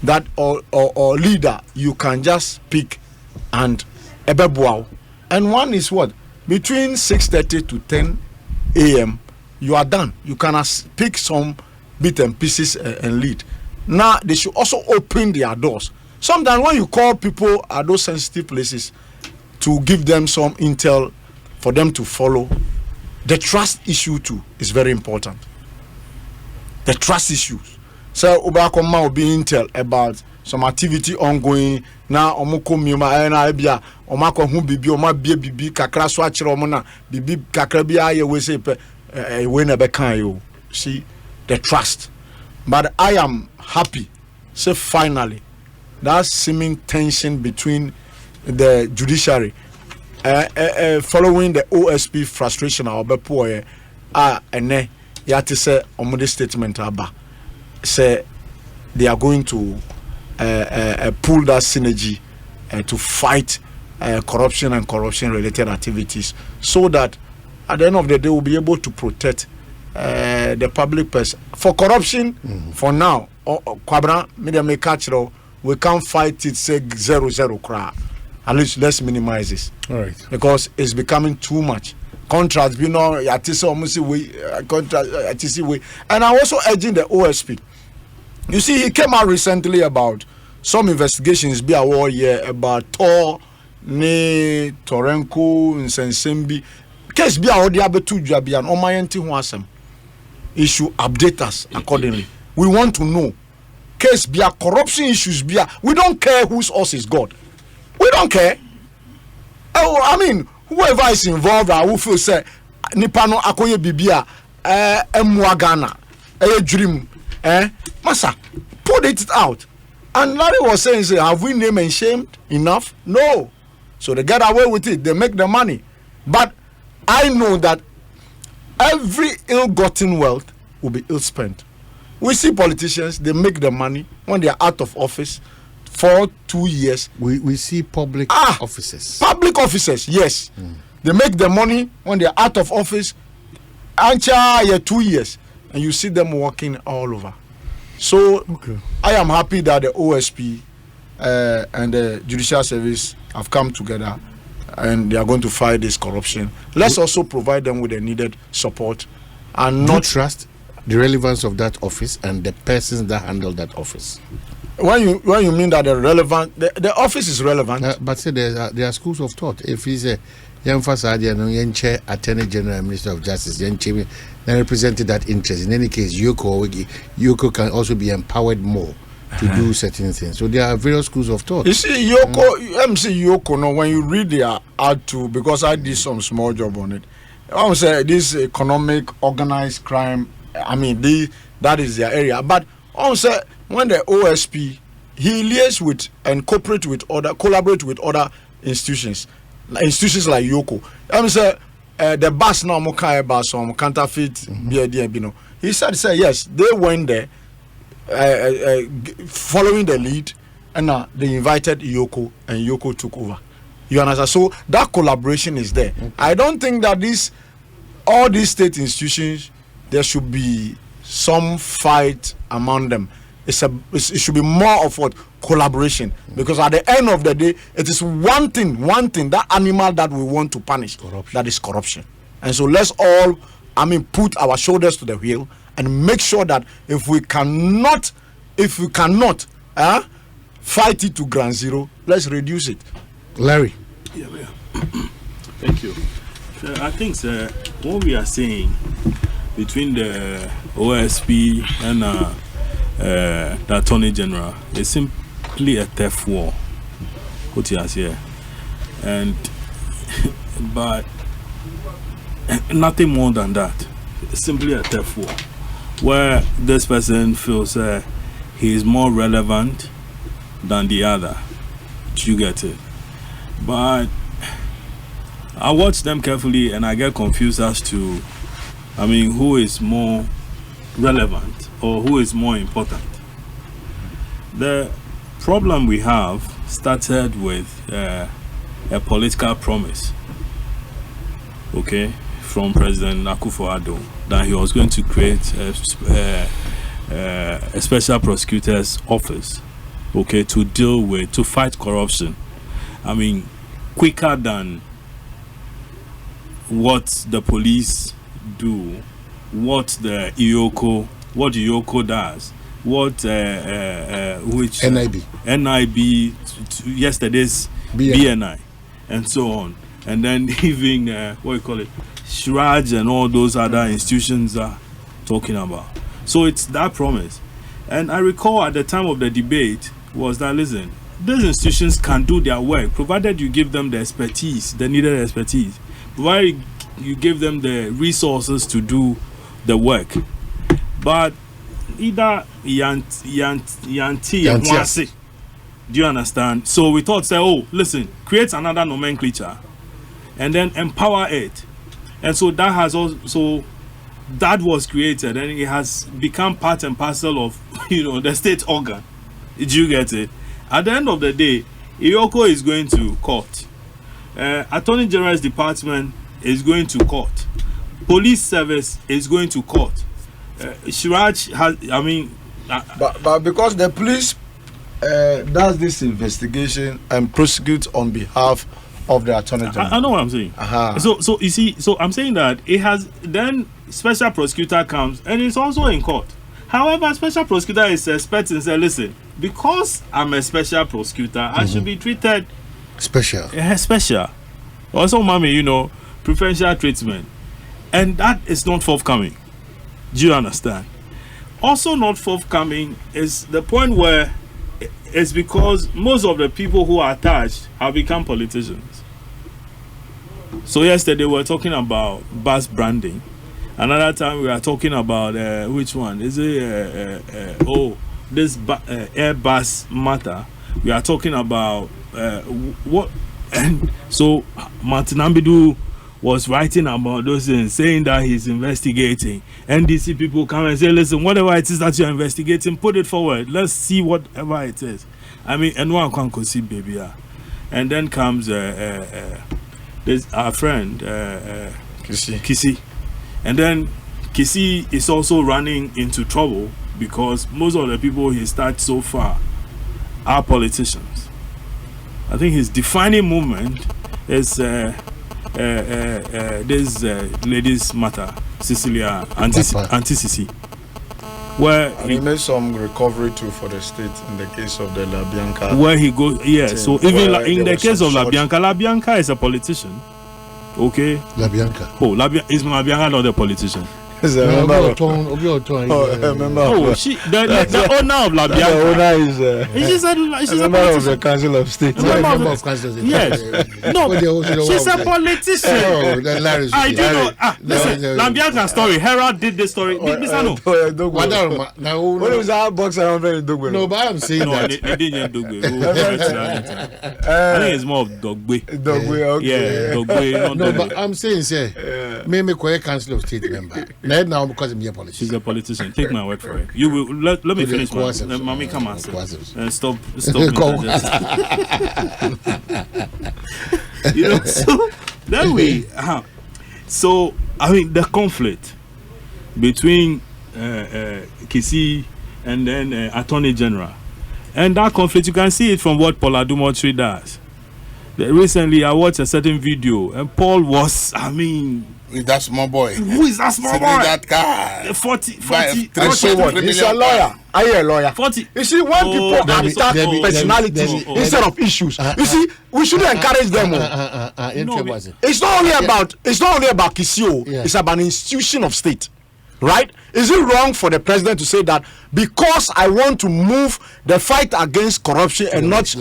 that or leader you can just pick and ebebuau. And one is what? Between 6:30 to 10 a.m. you are done. You can pick some bit and pieces and lead. Now they should also open their doors. Sometimes when you call people at those sensitive places to give them some intel for them to follow, the trust issue too is very important. The trust issues. So Obakoma will be intel about some activity ongoing. Now omoko miuma na ebia omako hu bibi oma bibi kakra so akire omona bibi kakra bia ye we say we na be kan yo. See the trust. But I am happy, say finally, that seeming tension between the judiciary following the OSP frustration or bepoe ene yati say omode statement aba say they are going to pull that synergy to fight corruption and corruption related activities, so that at the end of the day we'll be able to protect the public purse. For corruption, for now, Kwabra media may catch it, we can't fight it, say 0-0 cry. At least let's minimize this. All right. Because it's becoming too much. Contracts, contract, and I'm also urging the OSP. You see, he came out recently about some investigations be a war year about Tor, Ne, Torenko, and Sensembi. Case be a Odiabetu Jabian, or my anti wasam. He should update us accordingly. We want to know. Case be a corruption issues be a, we don't care whose us is God. We don't care. Oh, I mean, whoever is involved, I will feel say Nipano Akoye Bibia, Mwagana, dream, Massa, put it out. And Larry was saying, say, have we named and shamed enough? No. So they get away with it. They make the money. But I know that every ill-gotten wealth will be ill-spent. We see politicians, they make the money when they are out of office for 2 years. We see public officers. Public officers, yes. They make the money when they are out of office. Ancha 2 years. And you see them working all over. So I am happy that the OSP and the Judicial Service have come together and they are going to fight this corruption. Let's also provide them with the needed support and not trust the relevance of that office and the persons that handle that office. When you mean that the office is relevant, but say there are schools of thought. If he's a young Fasadi chair Attorney General and Minister of Justice, then represented that interest. In any case, Yoko can also be empowered more to do certain things. So there are various schools of thought. You see, MC Yoko, no, when you read their ad too, because I did some small job on it. I would say this economic organized crime, I mean, that is their area. But I would say when the OSP, he liaises with and collaborate with other institutions like Yoko. I would say the bus now, Mokai bus, counterfeit, he said, yes, they went there following the lead, and they invited Yoko, and Yoko took over. You understand? So that collaboration is there. Okay. I don't think that all these state institutions, there should be some fight among them. It should be more of what collaboration, because at the end of the day, it is one thing, that animal that we want to punish, corruption. That is corruption. And so let's all, put our shoulders to the wheel and make sure that if we cannot fight it to ground zero, let's reduce it. Larry. Yeah. Thank you. I think what we are saying between the OSP and the Attorney General is simply a theft war. What he has here, but nothing more than that. It's simply a theft war, where this person feels he is more relevant than the other. Do you get it? But I watch them carefully and I get confused as to, who is more relevant or who is more important. The problem we have started with a political promise, okay, from President Akufo-Addo, that he was going to create a special prosecutor's office, okay, to fight corruption. Quicker than what the police do, what the Yoko does, what which NIB yesterday's BNI and so on, and then even Shraj and all those other institutions are talking about. So it's that promise. And I recall at the time of the debate was that, listen, these institutions can do their work provided you give them the expertise, the needed expertise, provided you give them the resources to do the work. But either yanti, do you understand? So we thought, listen, create another nomenclature and then empower it. And so that has also, that was created and it has become part and parcel of, the state organ. Did you get it? At the end of the day, Yoko is going to court. Attorney General's department is going to court. Police service is going to court. Shiraj has, but because the police does this investigation and prosecutes on behalf of the Attorney General. I know what I'm saying. So you see, so I'm saying that it has, then special prosecutor comes and it's also in court. However, special prosecutor is expecting and say, listen, because I'm a special prosecutor, I should be treated special. Special. Also, preferential treatment. And that is not forthcoming. Do you understand? Also not forthcoming is the point where it's because most of the people who are attached have become politicians. So yesterday we were talking about bus branding. Another time we are talking about which one is it? This Airbus matter. We are talking about what, and so Martin Ambidu was writing about those things, saying that he's investigating. NDC people come and say, listen, whatever it is that you're investigating, put it forward. Let's see whatever it is. And one can see baby. And then comes there's our friend Kisi. And then Kisi is also running into trouble because most of the people he starts so far are politicians. I think his defining movement is this ladies matter, Cecilia Anti-Sisi, where he made some recovery too for the state in the case of the La Bianca. Where he goes, so even in the case of La Bianca is a politician. Okay. La Bianca. Is La Bianca not a politician? He's a member of- a member Oh, of- she the owner of La the Bianca. owner is She's a member of the politician. Council of State. Member of- Yes. No, she's a politician. Oh, that Larry. I do know. Listen, no. La Bianca story. Herald did this story. Mr. No. What was our box around very dog? No, but I'm saying No, that. it didn't do good. I think it's more of Dogbe. Okay. Yeah, Dogbe. Not No, Dogbe. but I'm saying, say, me quiet Council of State member. Now because I'm a She's politician. a politician. Take my word for it. You will let me finish. Coercive. Mommy, come on. Coercive. Stop. Go. You know. So then we. So I mean the conflict between Kisi and then Attorney General, and that conflict you can see it from what Paul Adumotri does. Recently, I watched a certain video, and Paul was, I mean, With that small boy. who is that small Sitting boy? in that car. 40. And so what? He's a lawyer. Are you a lawyer? 40. You see, when people attack personalities instead of issues, you see, we shouldn't encourage them. It's not only about Kisio. Yeah. It's about an institution of state, right? Is it wrong for the president to say that because I want to move the fight against corruption and not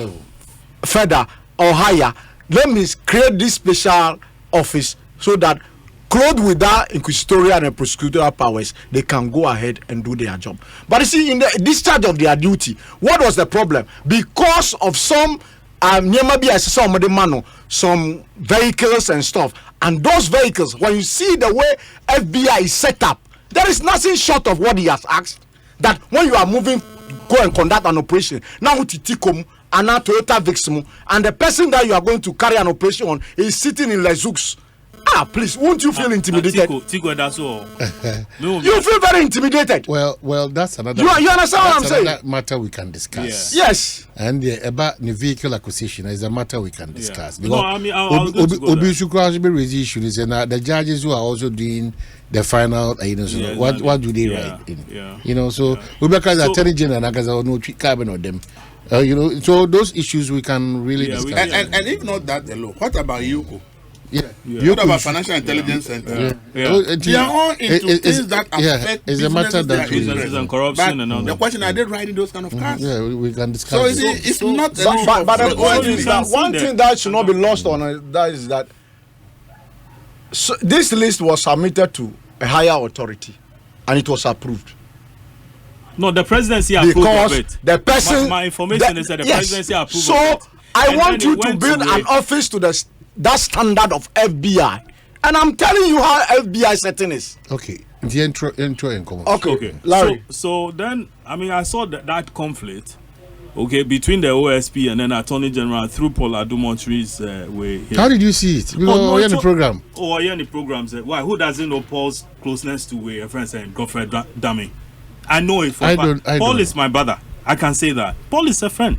further or higher, let me create this special office so that clothed with that inquisitorial and prosecutorial powers, they can go ahead and do their job. But you see, in the discharge of their duty, what was the problem? Because of some some vehicles and stuff, and those vehicles, when you see the way FBI is set up, there is nothing short of what he has asked, that when you are moving, go and conduct an operation. Now Titikum and now Toyota Vixmu, and the person that you are going to carry an operation on is sitting in Lezux. Please, won't you feel intimidated? Tico, that's all. You feel very intimidated. Well, that's another. You understand what I'm saying? Another matter we can discuss. Yeah. Yes. And about the vehicle acquisition is a matter we can discuss. Yeah. No, I mean, I'll go to go Obi there. should be raised issues, and the judges who are also doing the final, Yeah, what do they yeah, write? yeah. You know, so we because So- Attorney General and no carbon of them. You know, so those issues we can really Yeah, we discuss. can. And if not that alone, what about Yuko? Yeah. What about Financial Intelligence Center? Yeah. They are all into things that affect it's a matter businesses that are we- Businesses and corruption But and all the that. question, are they riding those kind of cars? Yeah, we can discuss. So it. it's not a lot But of the point OSP. is that see one that. thing that should not be lost on that is that this list was submitted to a higher authority and it was approved. No, the presidency approved of Because it. the person My information is that the presidency approved so of it. I And want then you it to went build to an office to that standard of FBI, and I'm telling you how FBI setting is. Okay. The intro and comment. Okay. Larry. So then, I mean, I saw that conflict, okay, between the OSP and then Attorney General through Paul Adumotri's way. How did you see it? Because no, we're in it's the all- program. Oh, yeah, in the programs. Why? Who doesn't know Paul's closeness to a friend saying Godfrey Dami? I know it for a fact. Paul is my brother. I can say that. Paul is a friend.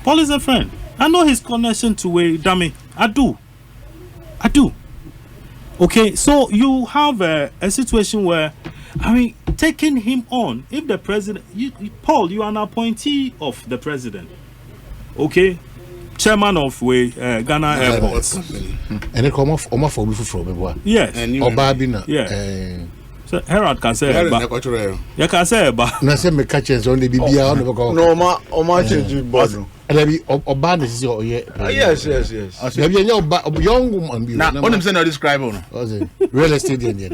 Paul is a friend. I know his connection to a Dami. I do. Okay, so you have a situation where, I mean, taking him on, if the president, Paul, you are an appointee of the president, okay, chairman of Ghana Airports. And then come off for me. Yes. And you Obabina. Yeah. So Herald can say, That is but Equatorial. you can say, but Na say me catch on the BBA on the go. No, Oma change board. And there be Oba is your Yes. There be a young woman be. Now, what I'm saying, I describe on. Real estate Indian.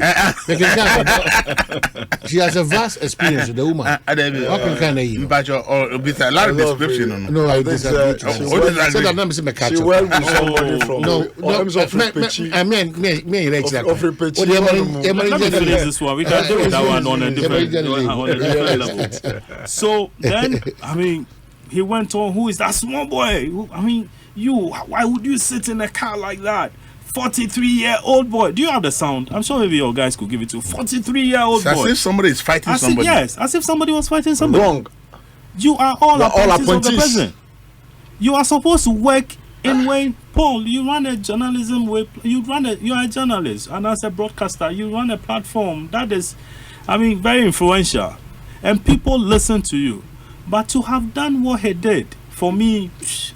She has a vast experience with the woman. How can kind of you? But or be a lot of description on. No, I think, disagree. she What is that? Said that name say me catch She up. well with somebody from No, I mean, exactly. Of Ripechi. let me finish this one. We can deal with that one on a different level. So then, I mean, he went on. Who is that small boy? I mean, why would you sit in a car like that? 43-year-old boy. Do you have the sound? I'm sure maybe your guys could give it to 43-year-old As boy. if somebody is fighting As if, somebody. yes, as if somebody was fighting somebody. Wrong. You are all We're all appointees of the appointees. president. You are supposed to work in way. Paul, you run a journalism way. You are a journalist, and as a broadcaster, you run a platform that is, I mean, very influential, and people listen to you. But to have done what he did, for me,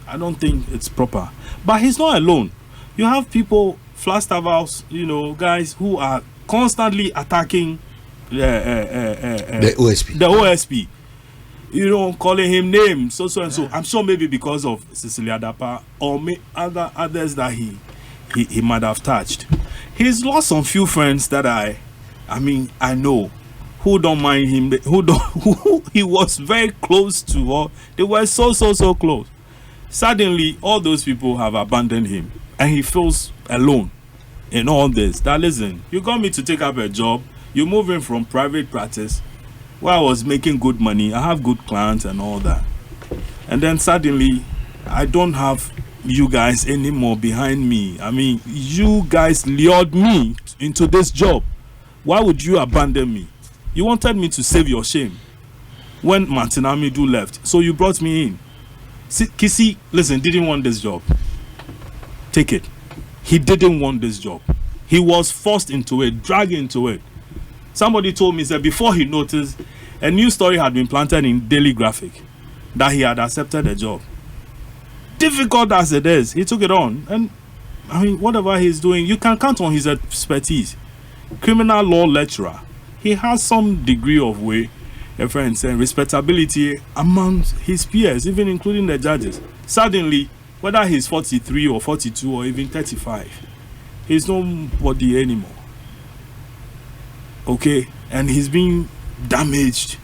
I don't think it's proper. But he's not alone. You have people, Flastavals, guys who are constantly attacking the OSP. The OSP. You know, calling him names, so and so. I'm sure maybe because of Cecilia Dapa or others that he might have touched. He's lost some few friends that I know who don't mind him, who he was very close to, or they were so close. Suddenly, all those people have abandoned him, and he feels alone in all this. That listen, you got me to take up a job. You're moving from private practice, where I was making good money. I have good clients and all that, and then suddenly, I don't have you guys anymore behind me. I mean, you guys lured me into this job. Why would you abandon me? You wanted me to save your shame when Martin Amidu left, so you brought me in. See, Kisi, listen, didn't want this job. Take it. He didn't want this job. He was forced into it, dragged into it. Somebody told me that before he noticed, a new story had been planted in Daily Graphic that he had accepted the job. Difficult as it is, he took it on. And I mean, whatever he's doing, you can count on his expertise. Criminal law lecturer. He has some degree of respectability among his peers, even including the judges. Suddenly, whether he's 43 or 42 or even 35, he's nobody anymore. Okay? And he's being damaged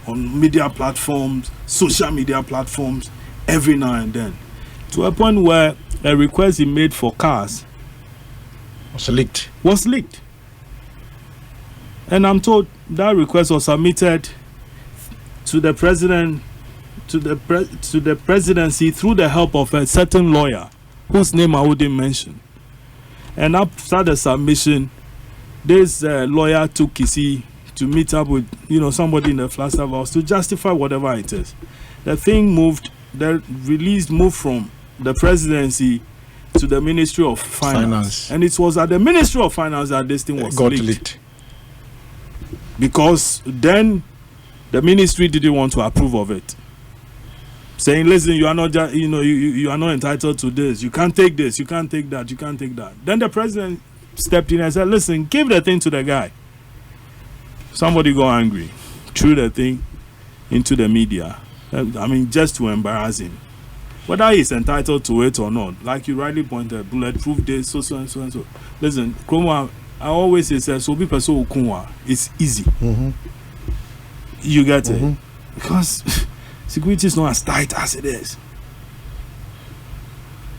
on media platforms, social media platforms, every now and then. To a point where a request he made for cars was leaked. And I'm told that request was submitted to the president, to the presidency through the help of a certain lawyer whose name I wouldn't mention. And after the submission, this lawyer took Kisi to meet up with somebody in the Flagstaff House to justify whatever it is. The thing moved from the presidency to the Ministry of Finance. And it was at the Ministry of Finance that this thing was leaked. Because then the ministry didn't want to approve of it, saying, listen, you are not you are not entitled to this, you can't take this, you can't take that, you can't take that. Then the president stepped in and said, listen, give the thing to the guy. Somebody got angry, threw the thing into the media, just to embarrass him, whether he's entitled to it or not. Like you rightly pointed, bulletproof this, so and so and so. Listen, Kromah, I always say, so be person ukunwa. It's easy. Mm-hmm. You get it? Because security is not as tight as it is.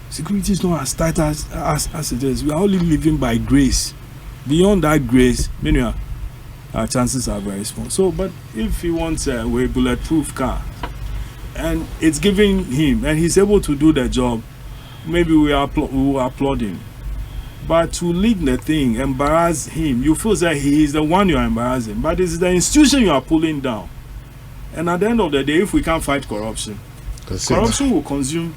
Security is not as tight as it is. We are only living by grace. Beyond that grace, our chances are very small. So, but if he wants a bulletproof car, and it's giving him, and he's able to do the job, maybe we will applaud him. But to leak the thing, embarrass him, you feel that he is the one you are embarrassing. But it's the institution you are pulling down. And at the end of the day, if we can't fight corruption, corruption will consume,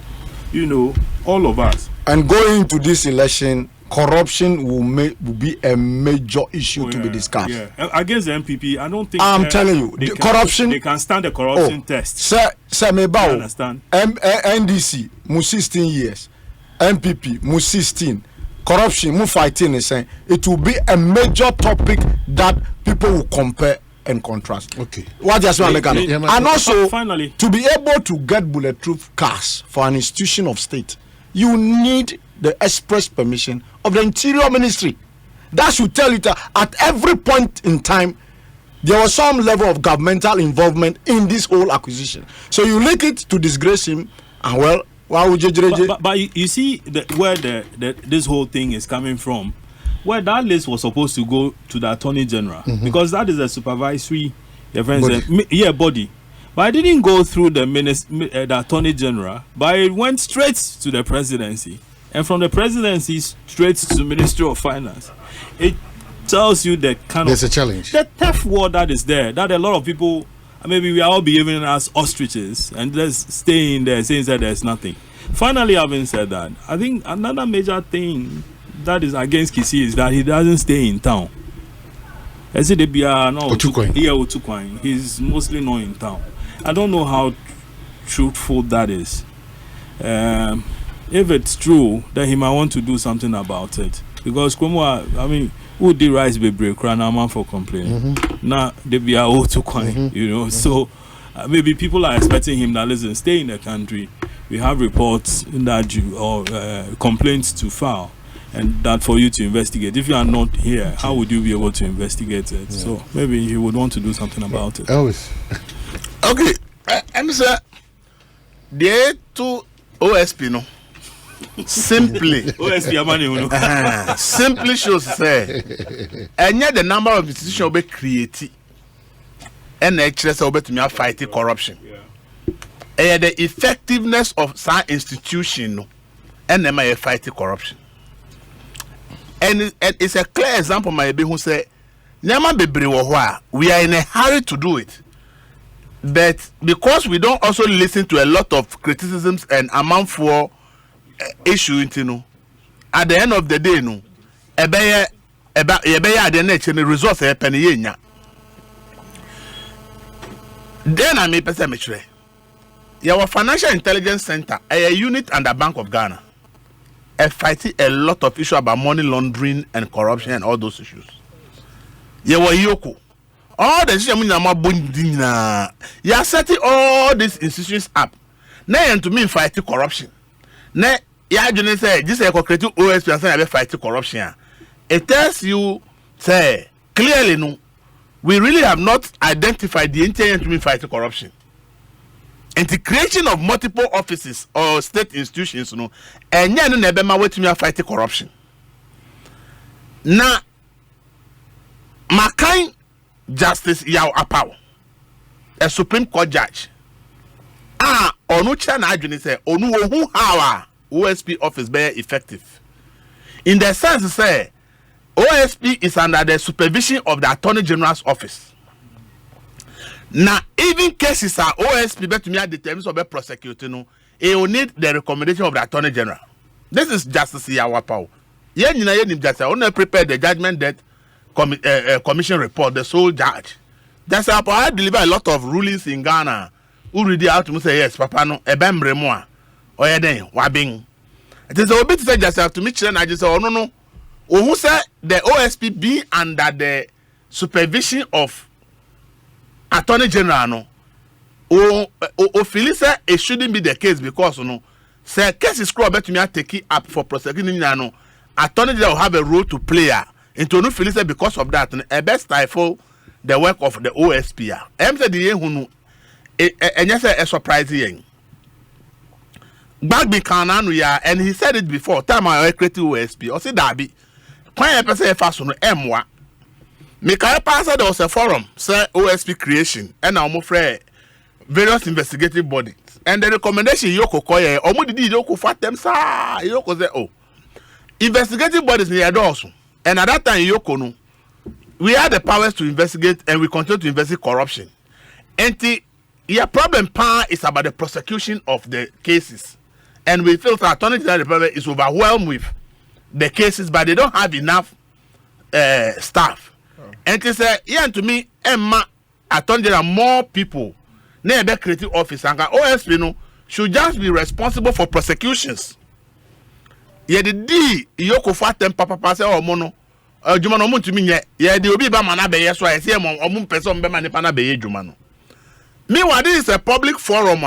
all of us. And going into this election, corruption will be a major issue to be discussed. Yeah. Against the MPP, I don't think. I'm telling you, the corruption. They can stand the corruption test. Sir, Mebao, understand? NDC, 16 years. MPP, 16. Corruption, fighting is saying it will be a major topic that people will compare and contrast. Okay. What just want to and also finally, to be able to get bulletproof cars for an institution of state, you need the express permission of the Interior Ministry. That should tell you that at every point in time there was some level of governmental involvement in this whole acquisition. So you link it to disgrace him, and well. But you see where this whole thing is coming from, where that list was supposed to go to the Attorney General, because that is a supervisory body. But it didn't go through the Attorney General, but it went straight to the presidency, and from the presidency straight to the Ministry of Finance. It tells you that there's a challenge, the theft war that is there, that a lot of people. Maybe we are all behaving as ostriches and just staying there saying that there's nothing. Finally, having said that, I think another major thing that is against Kisi is that he doesn't stay in town. He's mostly not in town. I don't know how truthful that is. If it's true, then he might want to do something about it. Because Kromah, who did rise be break crown a man for complaining. Now they be a old to coin, you know. So maybe people are expecting him that listen, stay in the country. We have reports that you or complaints to file, and that for you to investigate. If you are not here, how would you be able to investigate it? So maybe he would want to do something about it. Always. Okay, and sir, the two OSP no simply OSP amani uno. Simply shows say, and yet the number of institutions will be created, and the HRS will be to me fighting corruption. And the effectiveness of some institution, and them are fighting corruption. And it's a clear example, my baby, who say, "Nyama bebre wo we are in a hurry to do it." But because we don't also listen to a lot of criticisms and amount for issue, you know, at the end of the day, no, ebe the nature the resource penny yenya. Then I may person metre. Your Financial Intelligence Center, a unit under Bank of Ghana, fighting a lot of issues about money laundering and corruption and all those issues. You were Yoko. All the you are setting all these institutions up. Now, to me, fighting corruption. Now, you say this is a concrete OSP and fighting corruption. It tells you, say, clearly, no, we really have not identified the intent to me fighting corruption. And the creation of multiple offices or state institutions, you know, and you never my way to me fighting corruption. Now, my kind Justice Yao Apao, a Supreme Court judge, Onucha na adwene say onu who how OSP office be effective. In the sense say OSP is under the supervision of the Attorney General's office. Now, even cases are OSP bet to me at the terms of a prosecutor, no, it will need the recommendation of the Attorney General. This is Justice Yawapao. Yen just only prepare the judgment that commission report, the sole judge. That's how I deliver a lot of rulings in Ghana. Who read out to me say yes, Papa no, ebembre moi, or then wabbing. It is a bit to say just have to meet I just say, oh no. Or who said the OSP be under the supervision of Attorney General no o feel say it shouldn't be the case because no say case is scroll bet me take it up for prosecuting no Attorney General will have a role to play into no feel say because of that no best stifle the work of the OSP em say the hu no enye say a surprise yen Bagby Kananu ya and he said it before time I created OSP or say that be kwan person fast no emwa Mikael Passer, there was a forum, say OSP creation, and now more various investigative bodies. And the recommendation Yoko Koye, or did Yoko fat them, sir. Yoko say, oh, investigative bodies near also. And at that time, Yoko, no, we had the powers to investigate and we continue to investigate corruption. And the problem is about the prosecution of the cases. And we feel that Attorney General is overwhelmed with the cases, but they don't have enough staff. And they say, yeah, to me, Emma, Attorney General, more people, never creative office, and OSP no, should just be responsible for prosecutions. Yeah, the D, Yoko Fatem, Papa, say, oh, mono, Jumano to me, yeah, the Obi Bamana Bay, so I say, Omun Person Bemanipana Bay, Jumano. Meanwhile, this is a public forum.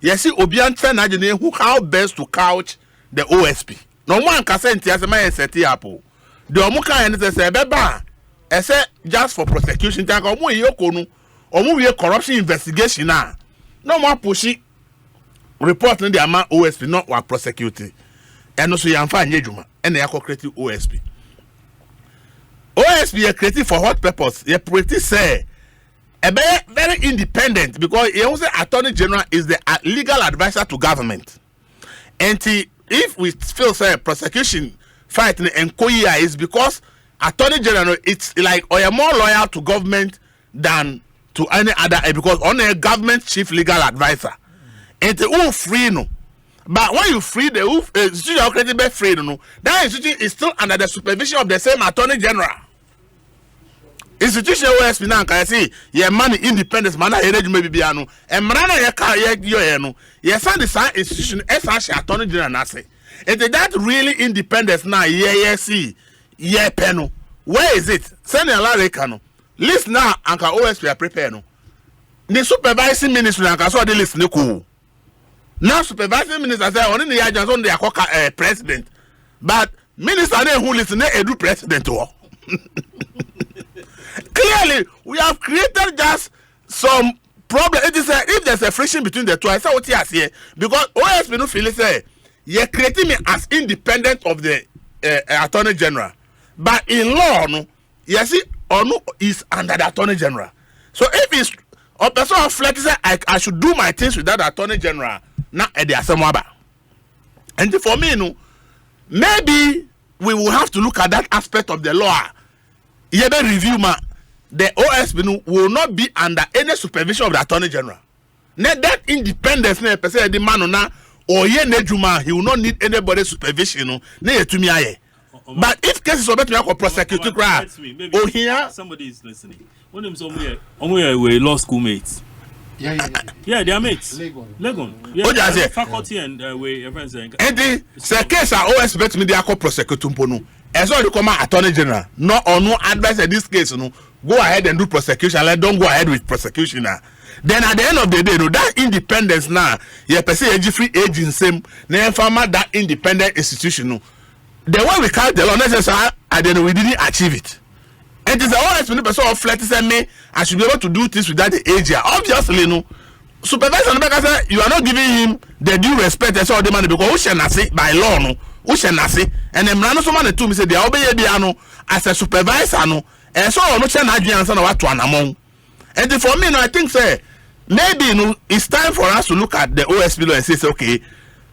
Yes, Obian Chanajane, who how best to couch the OSP. No one can say, as a man set apple. The Omuka and say, Beba. I said just for prosecution, take omo yoko no, omo we corruption investigation na. No more pushy report no the amount OSP not wa prosecuting. And also you amfa nyejuma, and they creative OSP. OSP is creative for what purpose? You pretty say very independent because he also Attorney General is the legal advisor to government. And if we feel say prosecution fight and koya is because Attorney General, it's like or you're more loyal to government than to any other because on a government chief legal advisor. And the free no. But when you free the institution created by free no, that institution is still under the supervision of the same Attorney General. Institution OSP now can say your money independence man arrange maybe biano and manana ya ka ya no yes and the institution as Attorney General na say. And that really independence now see yeah peno where is it? Send a Larry Kano. List now, Anka OSP are prepared. No. The supervising minister Anka saw the list. No. Now supervising minister say only the agents on the president, but minister who listen edu president to. Clearly, we have created just some problem. It is if there's a friction between the two. I say what he has here because OSP no feel say you're creating me as independent of the Attorney General, but in law, no, you see, Onu is under the Attorney General. So if it's a person of flex say I should do my things with that Attorney General, not at the Asamwaba. And for me, no, maybe we will have to look at that aspect of the law. You better review the OSP will not be under any supervision of the Attorney General. Now that independence, the man na or ye nejuma, he will not need anybody's supervision. But if cases are better to prosecute, oh here somebody is listening. One of them somewhere we law school mates. Yeah, they are mates. Legon. Yeah, faculty and we friends. And the case are always better me they are prosecute Tumpono. As well, you come Attorney General. No or no advice in this case, no. Go ahead and do prosecution. Like don't go ahead with prosecution now. Then at the end of the day, no, that independence now, you perceive a free agency, never farmer that independent institution. No. The way we count the law, necessary, and then we didn't achieve it. It is always when the person of flat say me, I should be able to do this without the age. Obviously, no. Supervisor say you are not giving him the due respect as all the money because who shall not say by law, no. Who shall not say? And then Rano someone to me say they obey the as a supervisor, no. And so no shall not answer what to an among. And for me, no, I think say maybe no, it's time for us to look at the OSP law and say, okay,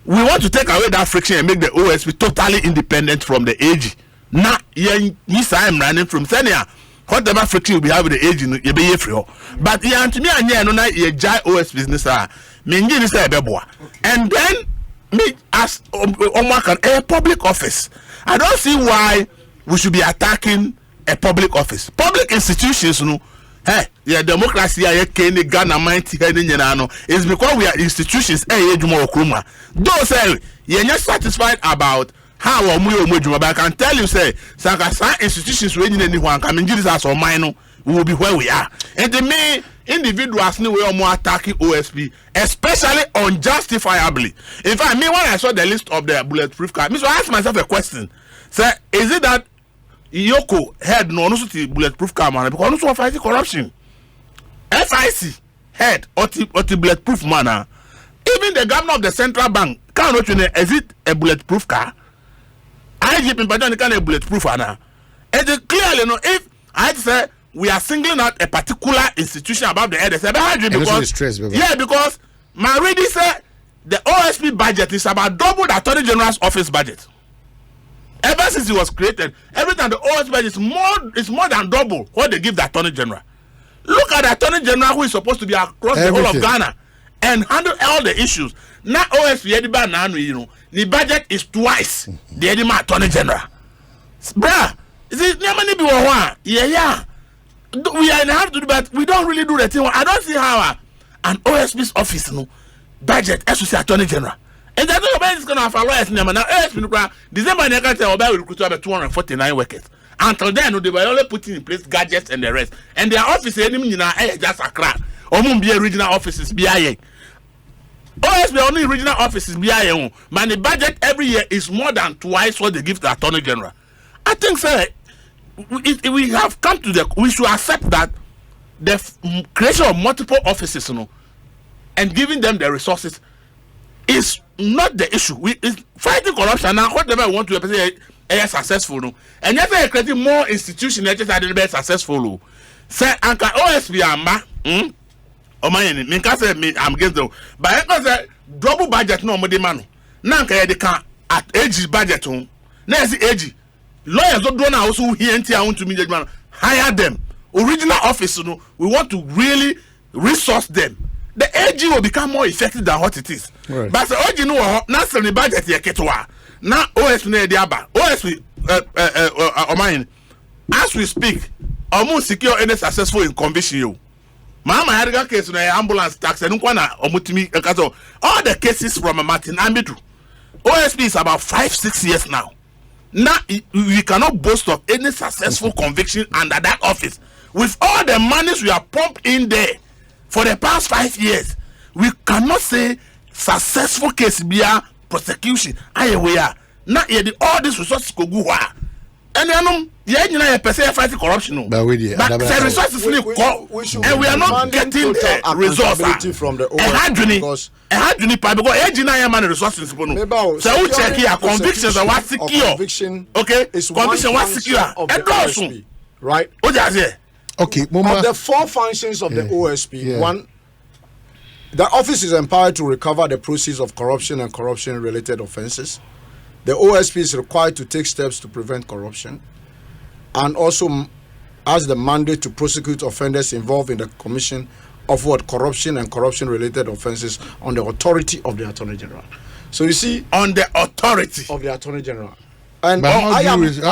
we want to take away that friction and make the OSP totally independent from the AG. Now, yes, I am running from Senia. Whatever friction you be having the AG, you be free. But yeah, to me, I know you jai OS business. And then me as a public office. I don't see why we should be attacking a public office. Public institutions, no. Hey, yeah, democracy Kenya, Ghana, mighty is because we are institutions. Those say you're not satisfied about how but I can tell you, say, some institutions when anyone coming this as or mine, we will be where we are. And the main individuals know we are more attacking OSP, especially unjustifiably. In fact, me when I saw the list of the bulletproof car, so I asked myself a question. Say, is it that Yoko head no also bulletproof car man because also fighting corruption? FIC head or the bulletproof man. Even the governor of the central bank cannot is it a bulletproof car? IGP in Pajan can a bulletproof now. And clearly no if I say we are singling out a particular institution about the head because my reading said the OSP budget is about double the Attorney General's office budget. Ever since it was created, every time the OSP budget is more than double what they give the Attorney General. Look at the Attorney General who is supposed to be across the whole of Ghana and handle all the issues. Now OSP you know, the budget is twice the Attorney General. Bruh, is it yeah. We are in have to do, but we don't really do the thing. I don't see how an OSP's office no budget as the Attorney General. And that's what is going to have a lawyer's name. Now, December, I can tell about recruit about 249 workers. Until then, they were only putting in place gadgets and the rest. And their office, just a crap. Or be regional offices, BIA. OSP only regional offices, BIA. But the budget every year is more than twice what they give the Attorney General. I think, sir, we have come to we should accept that the creation of multiple offices, you know, and giving them the resources is not the issue. We is fighting corruption now. Whatever we want to be successful, no, and yet they are creating more institutions that are be successful. Say, Anka OSP Amba, oh my, I'm against them, but I say double budget no more demand. Now they can at age budget home. Next age. Lawyers don't know also here and want to meet hire them. Original office, you know, we want to really resource them. The AG will become more effective than what it is. Right. But the AG no now the budget here ketwa. Now OSP ne diaba. OSP as we speak, almost secure any successful in conviction you. Mama had case in ambulance tax and all the cases from Martin Amidu. OSP is about 5-6 years now. now we cannot boast of any successful conviction under that office. With all the monies we have pumped in there for the past 5 years, we cannot say successful case be a prosecution. We are now all these resources go go. And then you percent fight corruption. But the resources and we are not getting the resources from the because resources. So we check here convictions are what secure. Okay, conviction was secure. And right? Okay, of the 4 functions of the OSP, one, the office is empowered to recover the proceeds of corruption and corruption-related offences. The OSP is required to take steps to prevent corruption, and also has the mandate to prosecute offenders involved in the commission of what corruption and corruption-related offences on the authority of the Attorney General. So you see, on the authority of the Attorney General. And I am looking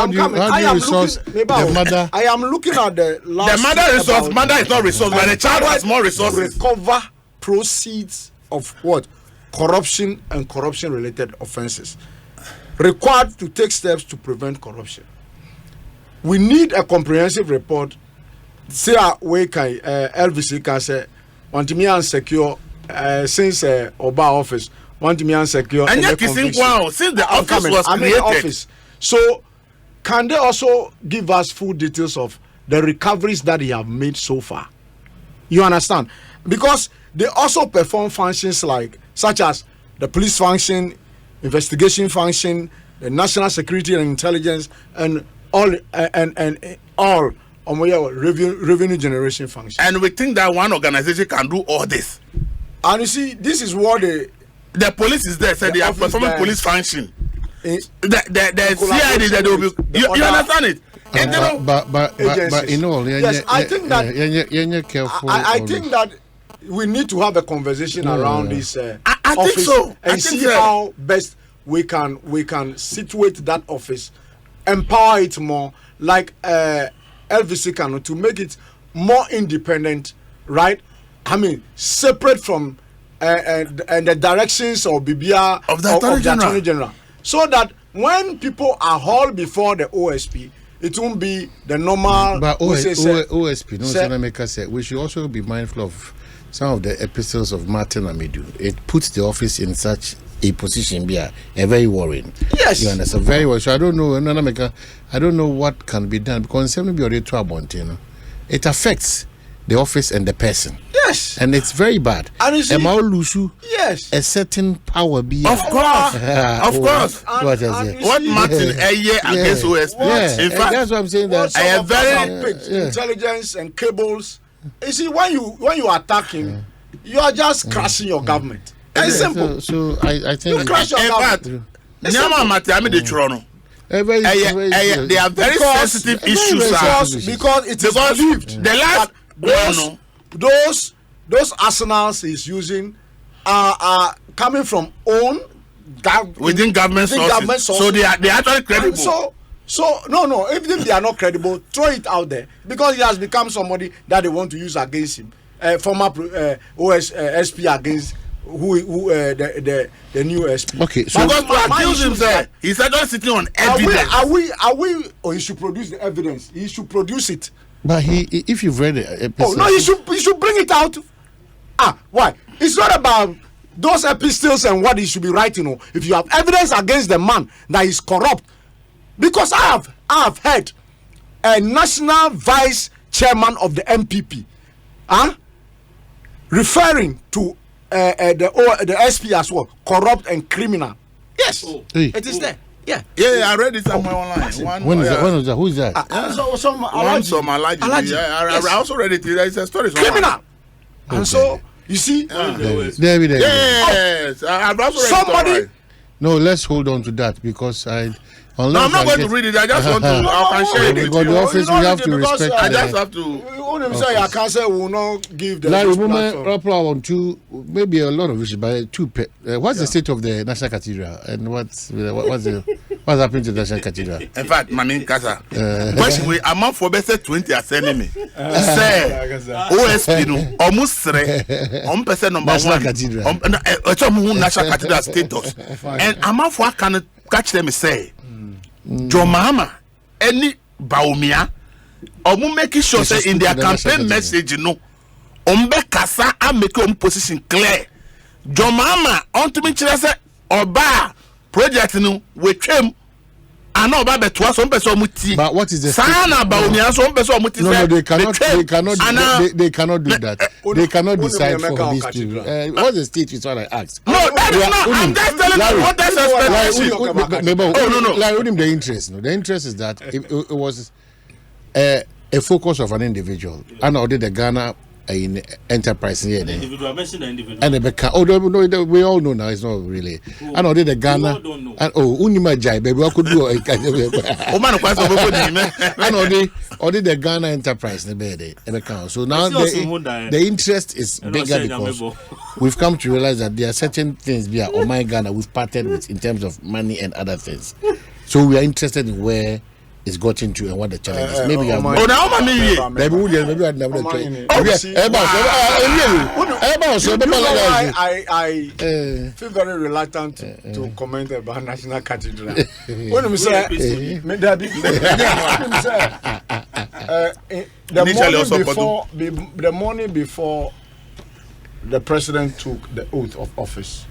at the last. The mother is not resource, but the child has more resources. Recover proceeds of what? Corruption and corruption-related offences. Required to take steps to prevent corruption. We need a comprehensive report. Say we can LVC can say want me unsecure since Oba office want me unsecure. And yet since the office was created. So can they also give us full details of the recoveries that they have made so far? You understand? Because they also perform functions such as the police function, investigation function, the national security and intelligence, and all revenue generation function. And we think that one organization can do all this. And you see, this is what the police is there, so they are performing police function. The CID that they will be. You understand it? But you know, yes, I think that I think that we need to have a conversation around this I office think so. and see how best we can situate that office, empower it more, like LVC can, to make it more independent, right? I mean, separate from and the directions of BBR of the Attorney General, so that when people are hauled before the OSP, it won't be the normal. But OSP, no, Senameka said we should also be mindful of some of the epistles of Martin Amidu. It puts the office in such a position, a very worrying. Yes, you understand, very worrying. So I don't know, Senameka, I don't know what can be done because it affects the office and the person. Yes, and it's very bad. And you see, yes, a certain power be. Of course, of course. What Martin against OSP? Yeah. In fact, that's what I'm saying. That I am very intelligence and cables. You see, when you are attacking, you are just crashing your government. It's simple. So I think you crash your government. They are very sensitive issues because it is believed the last those arsenals he's using are coming from within government sources. So they are actually credible. So no, even if they are not credible, throw it out there because he has become somebody that they want to use against him. Former SP against the new SP. Okay, so because to accuse him, he's actually sitting on evidence. Are we? Or he should produce the evidence. He should produce it. But if you've read it, he should bring it out. Why? It's not about those epistles and what he should be writing. If you have evidence against the man that is corrupt, because I have heard a national vice chairman of the MPP, referring to the SP as well, corrupt and criminal. Yes, it is there. Yeah, I read it somewhere online. When is that? Who is that? Some Alhaji. I also read it. There is a story. Criminal. And so you see, yes, I've also read somebody. It. No, let's hold on to that because I'm not going to read it. I just want to. I can share it with you. The office, we have to respect. I just have to. I can't say we will not give the. Like on two, maybe a lot of issues, but two. What's the state of the National Cathedral and what's happening to the National Cathedral? In fact, Mami Kasa, when we amount for better 20 as enemy, say OSP no almost 3% number National 1 Cathedral. National Cathedral status, and amount for can catch them say. John Mahama, any Baumia, omu making sure say in their campaign message, ombe kasa and make position clear. John Mahama, on to me, say, Oba project with him. I know about the some person muti. But what is the Sana Baumia, some person muti. No, they cannot do that. They cannot decide for these two. What's the state is what I asked. No, that is not. I'm just telling you what that's expectation. The interest. No, the interest is that it was a focus of an individual. And I did the Ghana in enterprise here. The individual, I mentioned the individual. And no, we all know now. It's not really. And I did the Ghana. And Unima Jai, baby, I could do it. And I did the Ghana enterprise. So now the interest is bigger because we've come to realize that there are certain things via my Ghana we've parted with in terms of money and other things. So we are interested in where it's gotten to and what the challenge is. Maybe I'm I feel very reluctant to comment about National Cathedral. When we say the morning before the president took the oath of office,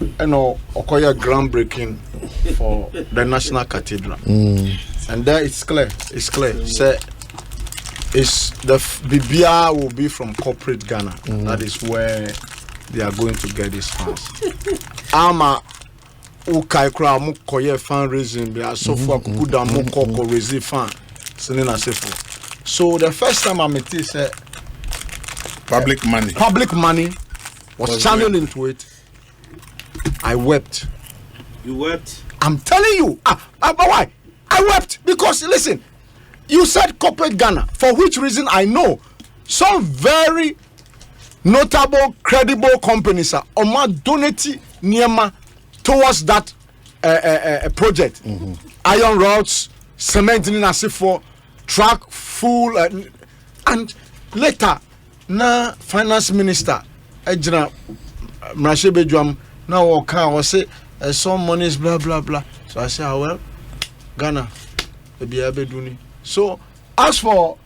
Okoya groundbreaking for the National Cathedral. And there it's clear. Say, it's the BBR will be from corporate Ghana. That is where they are going to get these funds. Ama ukaikra mu koye fundraising be asofu akukuda mu koko raise fund. So the first time I met it, say public money was channeled into it. I wept. You wept? I'm telling you. But why? I wept because listen, you said corporate Ghana, for which reason I know some very notable, credible companies are donating Niema towards that project. Iron rods, cement in for truck full, and later, na finance minister, Ejna Mrashebejuam, now okay, was say some money is blah blah blah. So I say, well. Ghana, so as for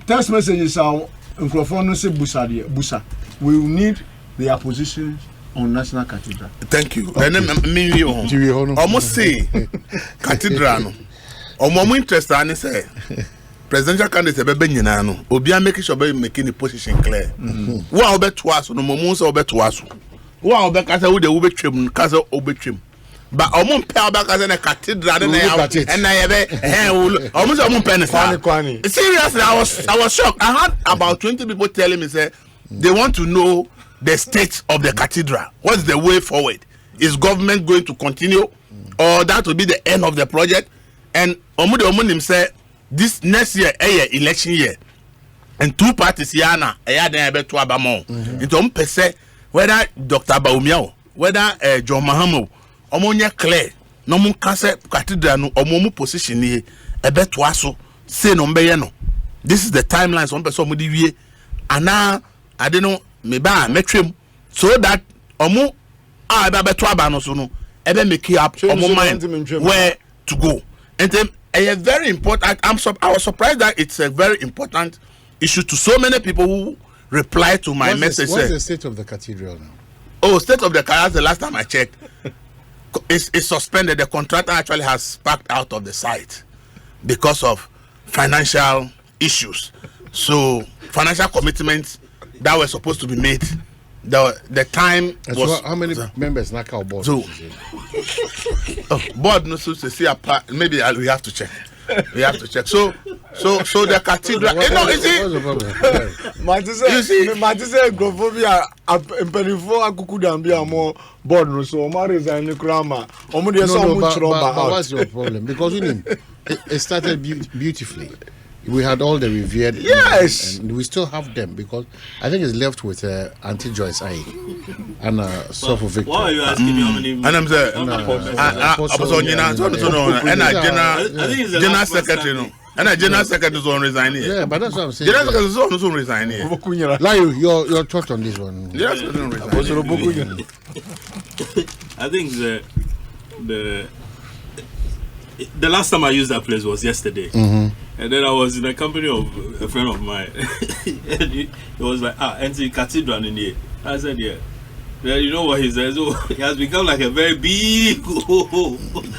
text messages, our microphone say Busa. We will need their positions on National Cathedral. Thank you. Almost say Cathedral. Almost interested and say presidential candidate be nyina obi am making sure be making the position clear. Wo a obeto aso no momu so obeto aso. Wo a obekasa wo de wo betwem kasa obetwem. But Omon Pelbaka and a cathedral and seriously, I was shocked. I had about 20 people telling me say they want to know the state of the cathedral. What's the way forward? Is government going to continue, or that will be the end of the project? And Omunim said this next year, election year, and two parties yana to Abamo. Into whether Dr. Baumia, whether John Mahama. Omonya clear no mun kase cathedral no omomu position here ebe to aso say no mbeye no. This is the timeline some person mo di wie ana ade no me ba metwem so that omo ebe to aba no so no ebe make up omo mind where to go. And then a very important I was surprised that it's a very important issue to so many people who reply to my message. What's the state of the cathedral now? Oh, state of the cathedral the last time I checked. It's suspended. The contractor actually has backed out of the site because of financial issues. So financial commitments that were supposed to be made, the time was. So how many members now our board? So, board no so to see apart. Maybe we have to check. We have to check. So the cathedral. You see, Grophobia, Imperifo, Akukudambia, more board, so Omar is an Krama. But what's your problem? Because it started beautifully. We had all the revered, yes, and we still have them because I think it's left with Auntie Joyce I and Sopho Victor. Why are you asking me how many? And I'm saying, I was on general secretary, no, and a general secretary is on resigning. Yeah, but that's what I'm saying. General secretary is on resigning. Like your thought on this one? Yes, I think the last time I used that place was yesterday. And then I was in the company of a friend of mine. And he was like, NC Cathedral in here. I said, yeah. Then you know what he says? Oh, it has become like a very big hole.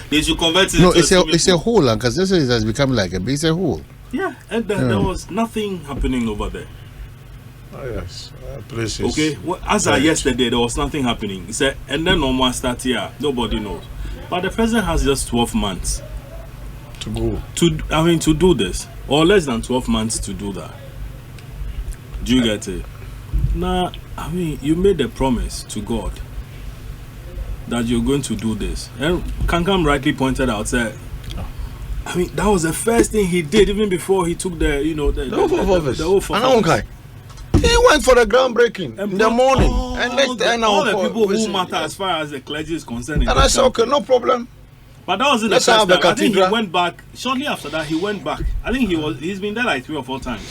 They should convert it No, into it's a hole, because this has become like it's a hole. Yeah, and there was nothing happening over there. Oh, yes. Places. Okay, well, as of yesterday, there was nothing happening. He said, and then no more start here. Nobody knows. But the president has just 12 months To go. to do this, or less than 12 months to do that. Do you get it? Now, I mean, you made a promise to God that you're going to do this, and Kankam rightly pointed out that. I mean, that was the first thing he did, even before he took the oath of office. He went for the groundbreaking in the morning, and all the people who matter as far as the clergy is concerned. And I said, okay, no problem. But that wasn't the Let's first have the time. I think he cathedral. went back shortly after that. He went back. I think he's been there like 3 or 4 times.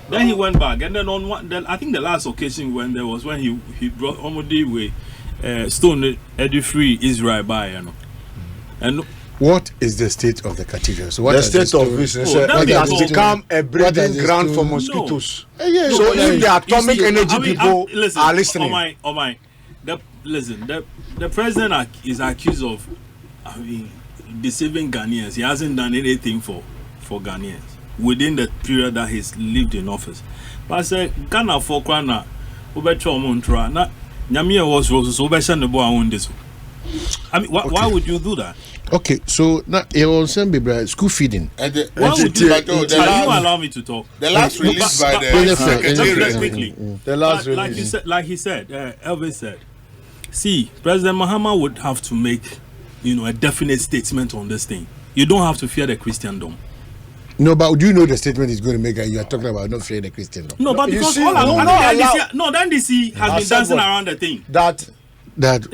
Then he went back, and then on one, I think the last occasion when there was when he brought Omodi with Stone Eddie Free Israel by, and. What is the state of the cathedral? So what The has this state of to- business Oh, that has is- become a What breeding does this ground do? for mosquitoes. Yeah, So if the atomic You see, energy I mean, people listen, are listening, the president is accused of, deceiving Ghanaians. He hasn't done anything for Ghanaians within the period that he's lived in office. But I say Ghana for Kwana, Ubecho Montra, na Nyamia was so Ubeshan the boy on this. I mean, why would you do that? Okay, so now it was school feeding. And the, Why would you? but, Can you allow me to talk? the last release by But- the just secretariat. very quickly. the last like release. you said, Elvis said, see, President Mahama would have to make, a definite statement on this thing. You don't have to fear the Christendom. No, but do you know the statement he's going to make? And you are talking about not fearing the Christian. No, but You because see, all we will I not think allow- the NDC has I been said dancing what? around the thing. That That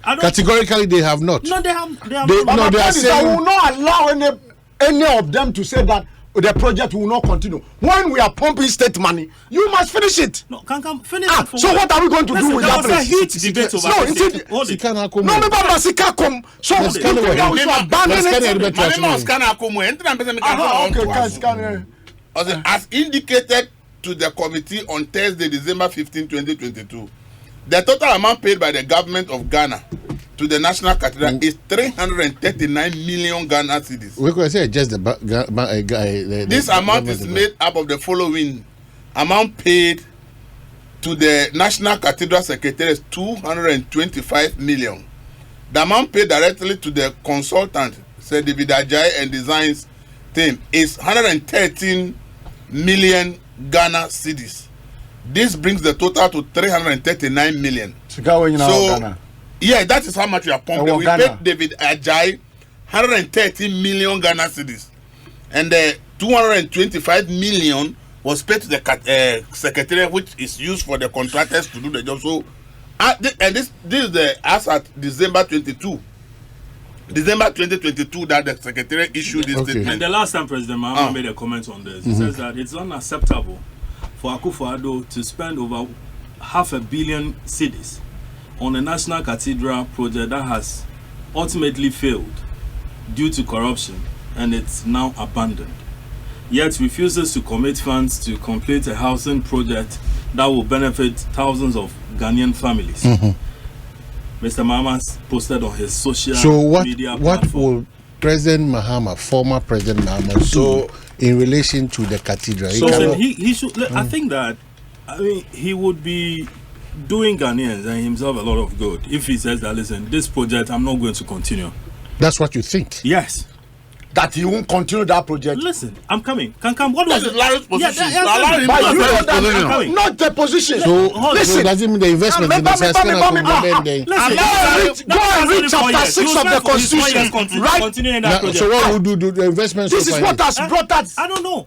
I don't. categorically they have not. No, they have. They- not. no, my they are point is I saying- will not allow any of them to say that the project will not continue. When we are pumping state money, you must finish it. No, can finish Ah, it for so what are we going to do Listen, with there that was a place? huge debate over No, this. it- Hold it. Sikana Akumu. No, remember Masika come. So Let's you scan it. think that we should abandon Let's scan it? it. My name was Kana Akumu. Enter and person make Ah, a okay, phone to us. As indicated to the committee on Thursday, December 15, 2022, the total amount paid by the government of Ghana to the National Cathedral is 339 million Ghana cedis. We could say just the This amount is made up of the following: amount paid to the National Cathedral Secretary is 225 million. The amount paid directly to the consultant, said David Ajayi and Designs team, is 113 million Ghana cedis. This brings the total to 339 million. So, yeah, that is how much we are pumping. We Ghana. paid David Ajayi 130 million Ghana cedis, and the 225 million was paid to the secretariat, which is used for the contractors to do the job. So, this is the as at December 22. December 2022 that the secretariat issued this Okay. And statement. the last time President Mahama made a comment on this, he says that it's unacceptable for Akufo-Addo to spend over 500 million cedis on a national cathedral project that has ultimately failed due to corruption and it's now abandoned. Yet refuses to commit funds to complete a housing project that will benefit thousands of Ghanaian families. Mr. Mahama posted on his social So media what platform. will President Mahama, former President Mahama, So- do in relation to the cathedral? He So- cannot- Listen, he should. I think that, he would be doing Ghanaians and himself a lot of good if he says that, listen, this project I'm not going to continue. That's what you think. Yes. That he won't continue that project. Listen, I'm coming. Can come. What was That is it? Larry's position. Yeah, So allow him But to you say know his position. that coming. not the position. So, Listen. so does it mean the investment in the Listen, Go and read chapter 6 of the Constitution. Right? Continue in that Now, project. so what would do the investments? This is what has brought that. I don't know.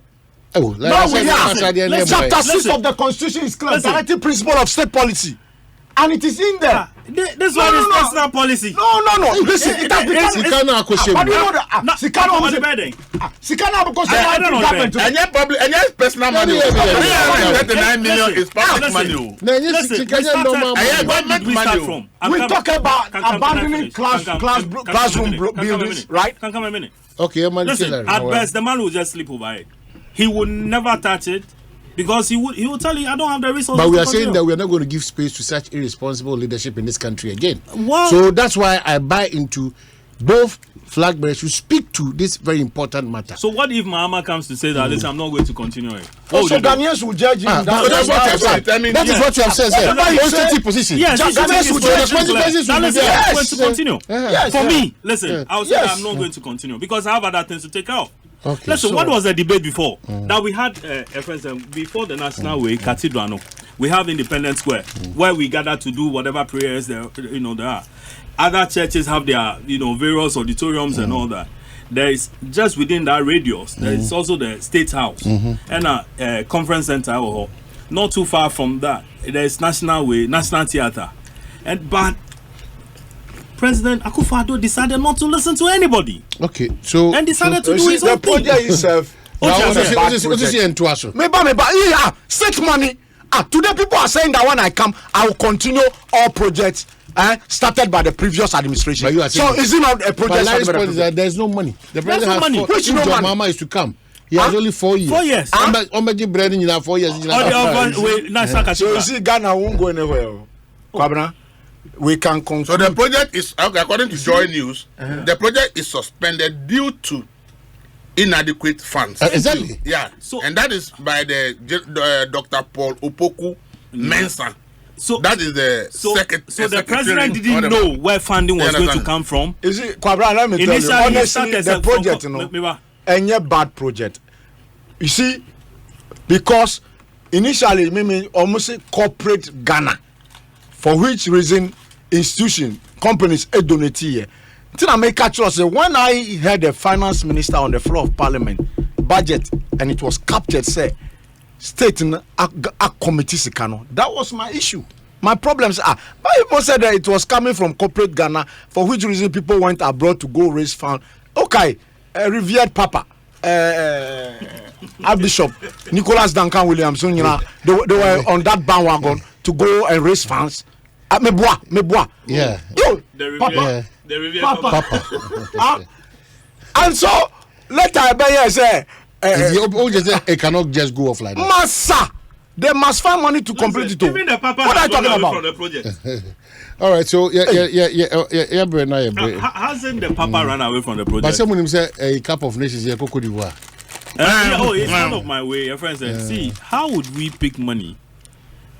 Oh, like Now I we said, have after the listen, NMI. chapter 6 Listen. of the Constitution is clear. Listen. Directing principle of state policy. and it is in there. This one is personal policy. No. Listen, it has become. Sikana Akoshem. But you know that Sikana on was the bedding. Sikana because I don't know government. And yet public, and yet personal money. 339 million is public money. Listen, we started government money. We talk about abandoning classroom buildings, right? Can come a minute. Okay, Listen, at best, the man will just sleep over it. He will never touch it because he will tell you, I don't have the resources. But we are saying that we are not going to give space to such irresponsible leadership in this country again. What? So that's why I buy into both flag bearers to speak to this very important matter. So what if Mahama comes to say that, listen, I'm not going to continue it? Also, Ghanaians will judge him. That's what you have said. That is what you have said, sir. Constitutive position. Yes, Ghanaians will judge. The consequences will be there. I'm going to continue. Yes. For me, listen, I will say I'm not going to continue because I have other things to take out. Okay, listen, so what was the debate before? That we had, before the National Way, Cathedral, we have Independence Square, where we gather to do whatever prayers there are. Other churches have their, various auditoriums and all that. There is, just within that radius, there is also the State House and a conference center. Not too far from that, there is National Way, National Theatre. But President Akufo-Addo decided not to listen to anybody. Okay, so and decided to do his own thing. The project itself. State money. Today people are saying that when I come, I will continue all projects started by the previous administration. So is it not a project? Larry's point is that there is no money. The president has money. Which no money? Mama is to come. He has only 4 years. 4 years. 4 years. So you see, Ghana won't go anywhere. Kwabena, we can conclude. So the project is, according to Joy News, the project is suspended due to inadequate funds. Exactly. Yeah. So, and that is by the Dr. Paul Opoku Mensah. So that is the second. So the president didn't know where funding was going to come from. Is it, Kwabena, let me tell you, honestly, the project, any bad project. You see, because initially, maybe almost corporate Ghana, for which reason institution, companies, donate here. When I heard the finance minister on the floor of parliament budget and it was captured, say state in a committee sikano. That was my issue. My problems are, but people said that it was coming from corporate Ghana, for which reason people went abroad to go raise funds. Okay, revered Papa, Archbishop Nicholas Duncan Williamson, they were on that bandwagon to go and raise funds. Me bois. Yeah. Yo, Papa. Papa. And so later I say it cannot just go off like that. Massa, they must find money to complete it. What are you talking about? The project. All right, so yeah, Brenna. Hasn't the Papa run away from the project? But someone say a cup of nations here, Cote d'Ivoire. It's out of my way. Your friend said, see, how would we pick money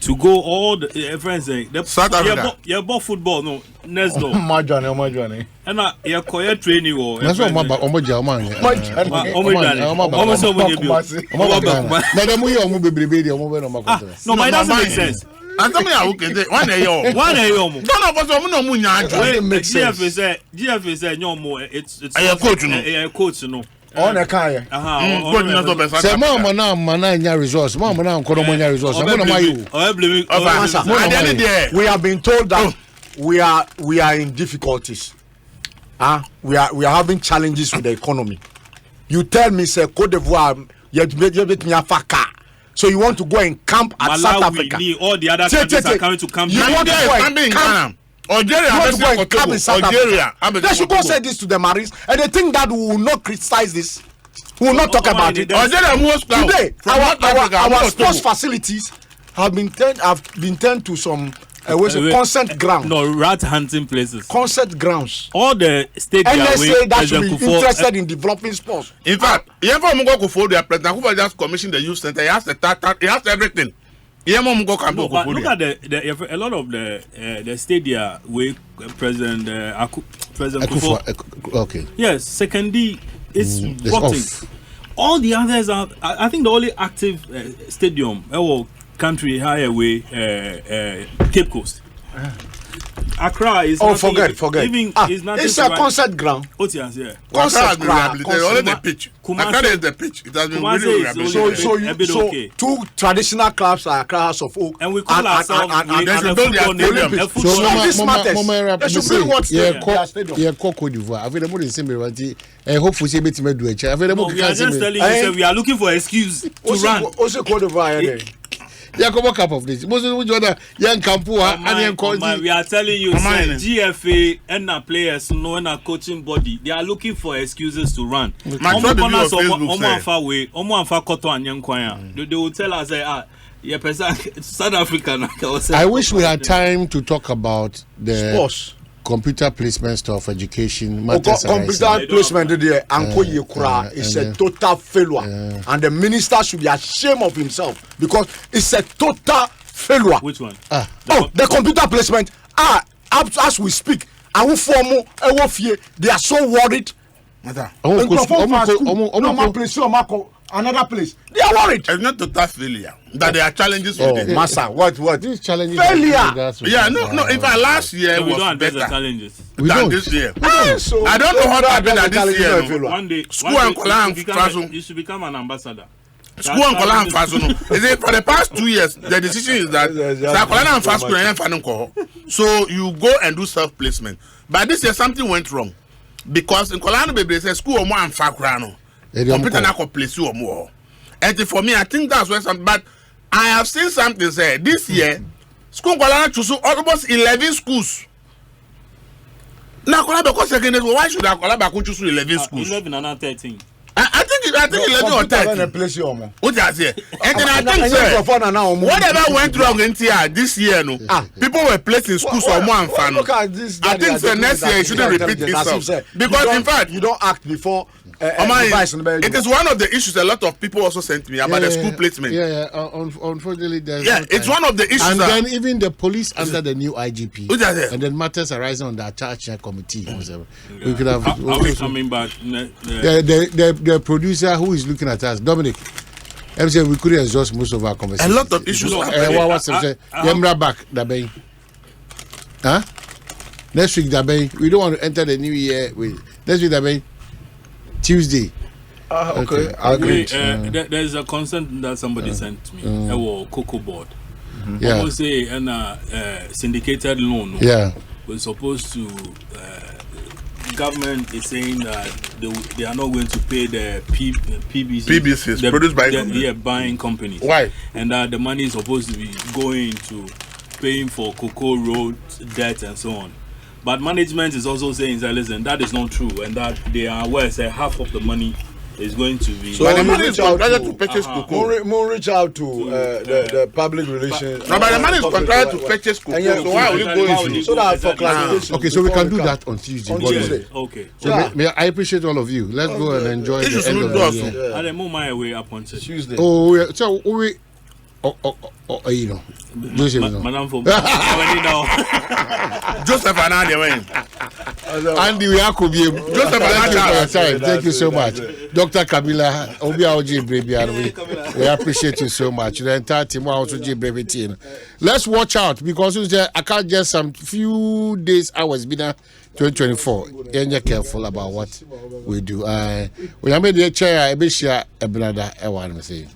to go all the friends say South Africa. You bought football next door. Majwane. And you call training or that's what Omoja no, but it doesn't make sense. And tell me how can they one a year. GFA said no more. It's a coach, no. On a car. Say mama na resource. Mama na nkono resource. We have been told that we are in difficulties. We are having challenges with the economy. You tell me, say Cote d'Ivoire, so you want to go and camp at Malawi, South Africa? All the other countries are coming to camp. You want to go and camp? Algeria. They should go say this to the Marines, and they think that we will not criticize this. We will not talk about it. Today, our sports facilities have been turned to some concert grounds. No, rat hunting places. Concert grounds. All the state NSA that should be interested in developing sports. In fact, President Akufo just commissioned the youth center. He has everything. No, but look at a lot of the stadia where President Akufo. Okay. Yes, secondly, it's rotting. All the others are. I think the only active stadium, country higher way, Cape Coast. Accra is forget. Even is not. It's a concert ground. Otians, yeah. Concert ground. Only the pitch. Kumasi- Accra is the pitch. It has been Kumasi really is rehabilitated. So okay. two traditional clubs are Accra House of Oak. And we call ourselves they should build their stadium. a So football this matters. They should build what yeah, their stadium. yeah, Cote d'Ivoire. Available in same ranti. And hopefully, she bet me do it. Available, we are just telling you, sir, we are looking for excuse to run. Also Cote d'Ivoire. Yeah, come on, cup of this. Most of the young Kampua and young Kozi. We are telling you, sir, GFA and the players, no, and a coaching body, they are looking for excuses to run. They will tell us, South Africa. I wish we had time to talk about the Sports. computer placement stuff, education, Computer placement there and Koyekura is a total failure. And the minister should be ashamed of himself because it's a total failure. Which one? The computer placement. As we speak, they are so worried. Another place. They are worried. It's not total failure. That there are challenges with it. Massa, what? These challenges. Failure. Yeah, no. In fact, last year we was don't address the better challenges. than this year. So I don't know what happened at this year. No. One day, School and Kola you should become an ambassador. School and Kola and Faso. For the past 2 years, the decision is that Kola and Faso. So you go and do self-placement. But this year something went wrong because in Kola and Baby said school or more and Fakrano. Computer na place you or more. And for me, I think that's where something. But I have seen something say this year, school Kola choose almost 11 schools. Now Kola because second why should I Kola choose 11 schools? 11 and 13. I think 11 or 13. What I say? And then I think sir, whatever went wrong in here this year, no, people were placed in schools or more and fan. Look at this. I think the next year it shouldn't repeat itself because in fact you don't act before. It is one of the issues a lot of people also sent me about the school placement. Yeah. Unfortunately, there's it's one of the issues. And then even the police under the new IGP. Who's that? And then matters arising on the charge committee. We could have. Are we coming back? The producer who is looking at us, Dominic. I'm saying we couldn't exhaust most of our conversations. A lot of issues. Yemra back, Dabay. Huh? Next week, Dabay. We don't want to enter the new year with next week, Dabay. Tuesday. Okay. I agree. There's a concern that somebody sent me. A Cocoa board. Yeah. Almost say syndicated loan. Yeah. We're supposed to. Government is saying that they are not going to pay the PBCs produced by buying companies. Why? And that the money is supposed to be going to paying for Cocoa Road debt and so on. But management is also saying that listen, that is not true, and that they are aware say half of the money is going to be. So the money is contracted to purchase cocoa. More reach out to the public relations. No, but the money is contracted to purchase cocoa. So why will you go into? So that for clarification. Okay, so we can do that on Tuesday. Okay. So I appreciate all of you. Let's go and enjoy the end of the year. And then move my way up on Tuesday. Oh, yeah. So we. You know. Madam for Joseph Andy, we are Joseph, thank you so much. Dr. Kabila, we appreciate you so much. The entire team also team. Let's watch out because I can't just some few days, hours, 2024. You're careful about what we do. We have made the chair, a bit share, a brother, I want to say.